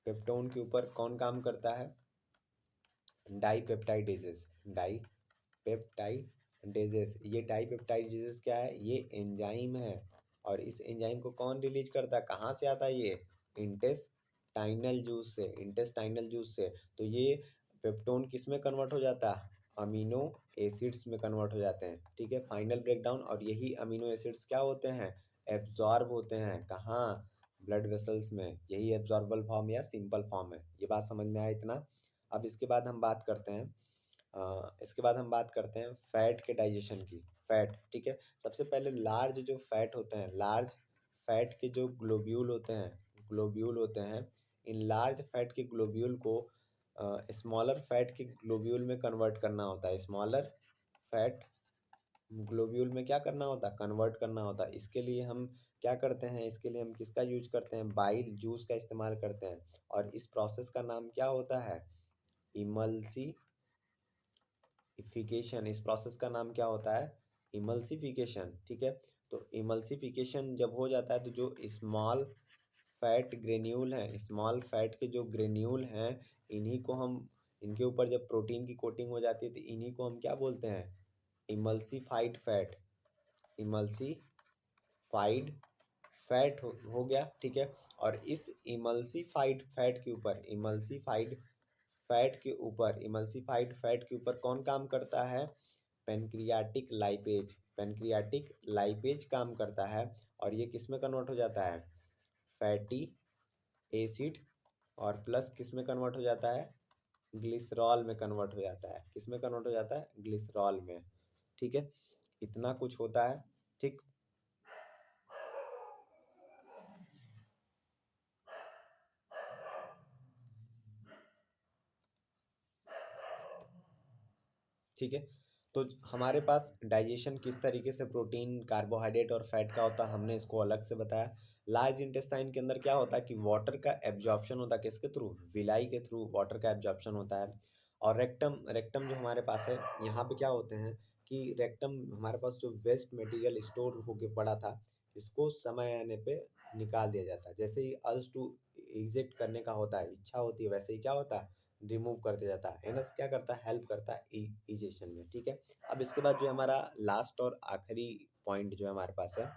पेप्टोन के ऊपर कौन काम करता है? डाइपेप्टाइडेजेस। डाइपेप्टाइडेजेस, ये डाइपेप्टाइडेजेस क्या है? ये एंजाइम है। और इस एंजाइम को कौन रिलीज करता है? कहाँ से आता है ये? इंटेस्टाइनल जूस से। इंटेस्टाइनल जूस से। तो ये पेप्टोन किस में कन्वर्ट हो जाता है? अमीनो एसिड्स में कन्वर्ट हो जाते हैं, ठीक है। Final breakdown. और यही अमीनो एसिड्स क्या होते हैं? एब्जॉर्ब होते हैं। कहाँ? ब्लड वेसल्स में। यही एब्जॉर्बल फॉर्म या सिंपल फॉर्म है। ये बात समझ में आया इतना? अब इसके बाद हम बात करते हैं फैट के डाइजेशन की। फैट, ठीक है। सबसे पहले लार्ज जो फैट होते हैं, लार्ज फैट के जो ग्लोब्यूल होते हैं, इन लार्ज फैट के ग्लोब्यूल को स्मॉलर फैट के ग्लोब्यूल में कन्वर्ट करना होता है। स्मॉलर फैट ग्लोब्यूल में क्या करना होता है? कन्वर्ट करना होता है। इसके लिए हम क्या करते हैं? इसके लिए हम किसका यूज करते हैं? बाइल जूस का इस्तेमाल करते हैं। और इस प्रोसेस का नाम क्या होता है? इमल्सिफिकेशन। इस प्रोसेस का नाम क्या होता है? इमल्सिफिकेशन, ठीक है। तो इमल्सिफिकेशन जब हो जाता है तो जो स्मॉल फैट ग्रेन्यूल हैं, स्मॉल फैट के जो ग्रेन्यूल हैं, इन्हीं को हम इनके ऊपर जब प्रोटीन की कोटिंग हो जाती है तो इन्हीं को हम क्या बोलते हैं? Emulsified fat. इमल्सिफाइड फैट हो गया, ठीक है। और इस इमल्सिफाइड फैट के ऊपर कौन काम करता है? पैनक्रियाटिक लाइपेज काम करता है। और ये किस में कन्वर्ट हो जाता है? Fatty acid. और प्लस किस में कन्वर्ट हो जाता है? ग्लिसरॉल में कन्वर्ट हो जाता है। किस में कन्वर्ट हो जाता है? ग्लिसरॉल में, ठीक है। इतना कुछ होता है, ठीक। ठीक है। तो हमारे पास डाइजेशन किस तरीके से प्रोटीन, कार्बोहाइड्रेट और फैट का होता है, हमने इसको अलग से बताया। लार्ज इंटेस्टाइन के अंदर क्या होता है कि वाटर का एब्जॉर्प्शन होता है। किसके थ्रू? विलाई के थ्रू वाटर का एब्जॉर्प्शन होता है। और रेक्टम रेक्टम जो हमारे पास है, यहाँ पे क्या होते हैं कि रेक्टम हमारे पास जो वेस्ट मटेरियल स्टोर होके पड़ा था, इसको समय आने पे निकाल दिया जाता है। जैसे ही अर्ज टू एग्जिट करने का होता है, इच्छा होती है, वैसे ही क्या होता है? रिमूव कर दिया जाता है। एनस क्या करता है? हेल्प करता है इजेशन में, ठीक है। अब इसके बाद जो हमारा लास्ट और आखिरी पॉइंट जो है हमारे पास है,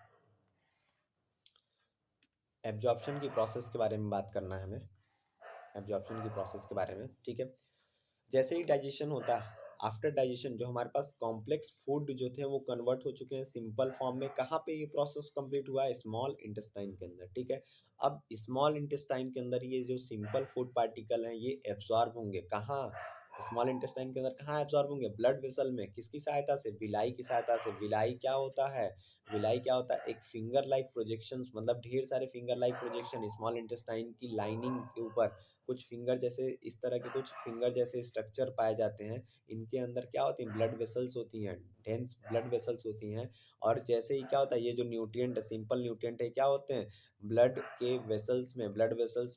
एब्जॉर्प्शन की प्रोसेस के बारे में बात करना है हमें। एब्जॉर्प्शन की प्रोसेस के बारे में, ठीक है। जैसे ही डाइजेशन होता है, आफ्टर डाइजेशन जो हमारे पास कॉम्प्लेक्स फूड जो थे वो कन्वर्ट हो चुके हैं सिंपल फॉर्म में। कहाँ पे ये प्रोसेस कंप्लीट हुआ है? स्मॉल इंटेस्टाइन के अंदर, ठीक है। अब स्मॉल इंटेस्टाइन के अंदर ये जो सिंपल फूड पार्टिकल हैं, ये एब्जॉर्ब होंगे कहाँ? स्मॉल इंटेस्टाइन के अंदर कहाँ एब्जॉर्ब होंगे? ब्लड वेसल में। किसकी सहायता से? विलाई की सहायता से। विलाई क्या होता है? विलाई क्या होता है? एक फिंगर लाइक प्रोजेक्शंस, मतलब ढेर सारे finger like projection small intestine की लाइनिंग के ऊपर, कुछ फिंगर जैसे, इस तरह के कुछ फिंगर जैसे स्ट्रक्चर पाए जाते हैं। इनके अंदर क्या होती है? ब्लड वेसल्स होती हैं, डेंस ब्लड वेसल्स होती हैं। और जैसे ही क्या होता है, ये जो न्यूट्रिएंट है, सिंपल न्यूट्रिएंट है, क्या होते हैं? ब्लड वेसल्स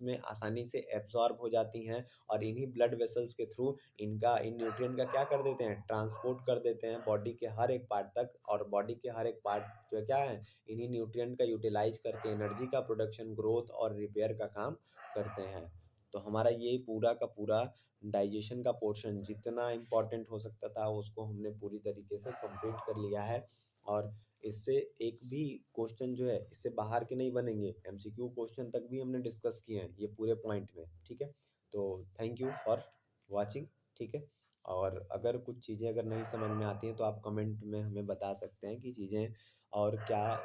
में आसानी से एब्जॉर्ब हो जाती हैं। और इन्हीं ब्लड वेसल्स के थ्रू इन न्यूट्रिएंट का क्या कर देते हैं? ट्रांसपोर्ट कर देते हैं बॉडी के हर एक पार्ट तक। और बॉडी के हर एक पार्ट जो है क्या है, इन्हीं न्यूट्रिएंट का यूटिलाइज करके एनर्जी का प्रोडक्शन, ग्रोथ और रिपेयर का काम करते हैं। तो हमारा ये पूरा का पूरा डाइजेशन का पोर्शन जितना इम्पोर्टेंट हो सकता था, उसको हमने पूरी तरीके से कंप्लीट कर लिया है। और इससे एक भी क्वेश्चन जो है इससे बाहर के नहीं बनेंगे, एमसीक्यू क्वेश्चन तक भी हमने डिस्कस किए हैं ये पूरे पॉइंट में, ठीक है। तो थैंक यू फॉर वाचिंग, ठीक है। और अगर कुछ चीज़ें अगर नहीं समझ में आती हैं तो आप कमेंट में हमें बता सकते हैं कि चीज़ें और क्या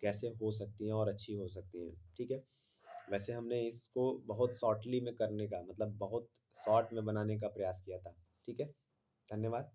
कैसे हो सकती हैं और अच्छी हो सकती हैं, ठीक है। वैसे हमने इसको बहुत शॉर्टली में करने का, मतलब बहुत शॉर्ट में बनाने का प्रयास किया था, ठीक है। धन्यवाद।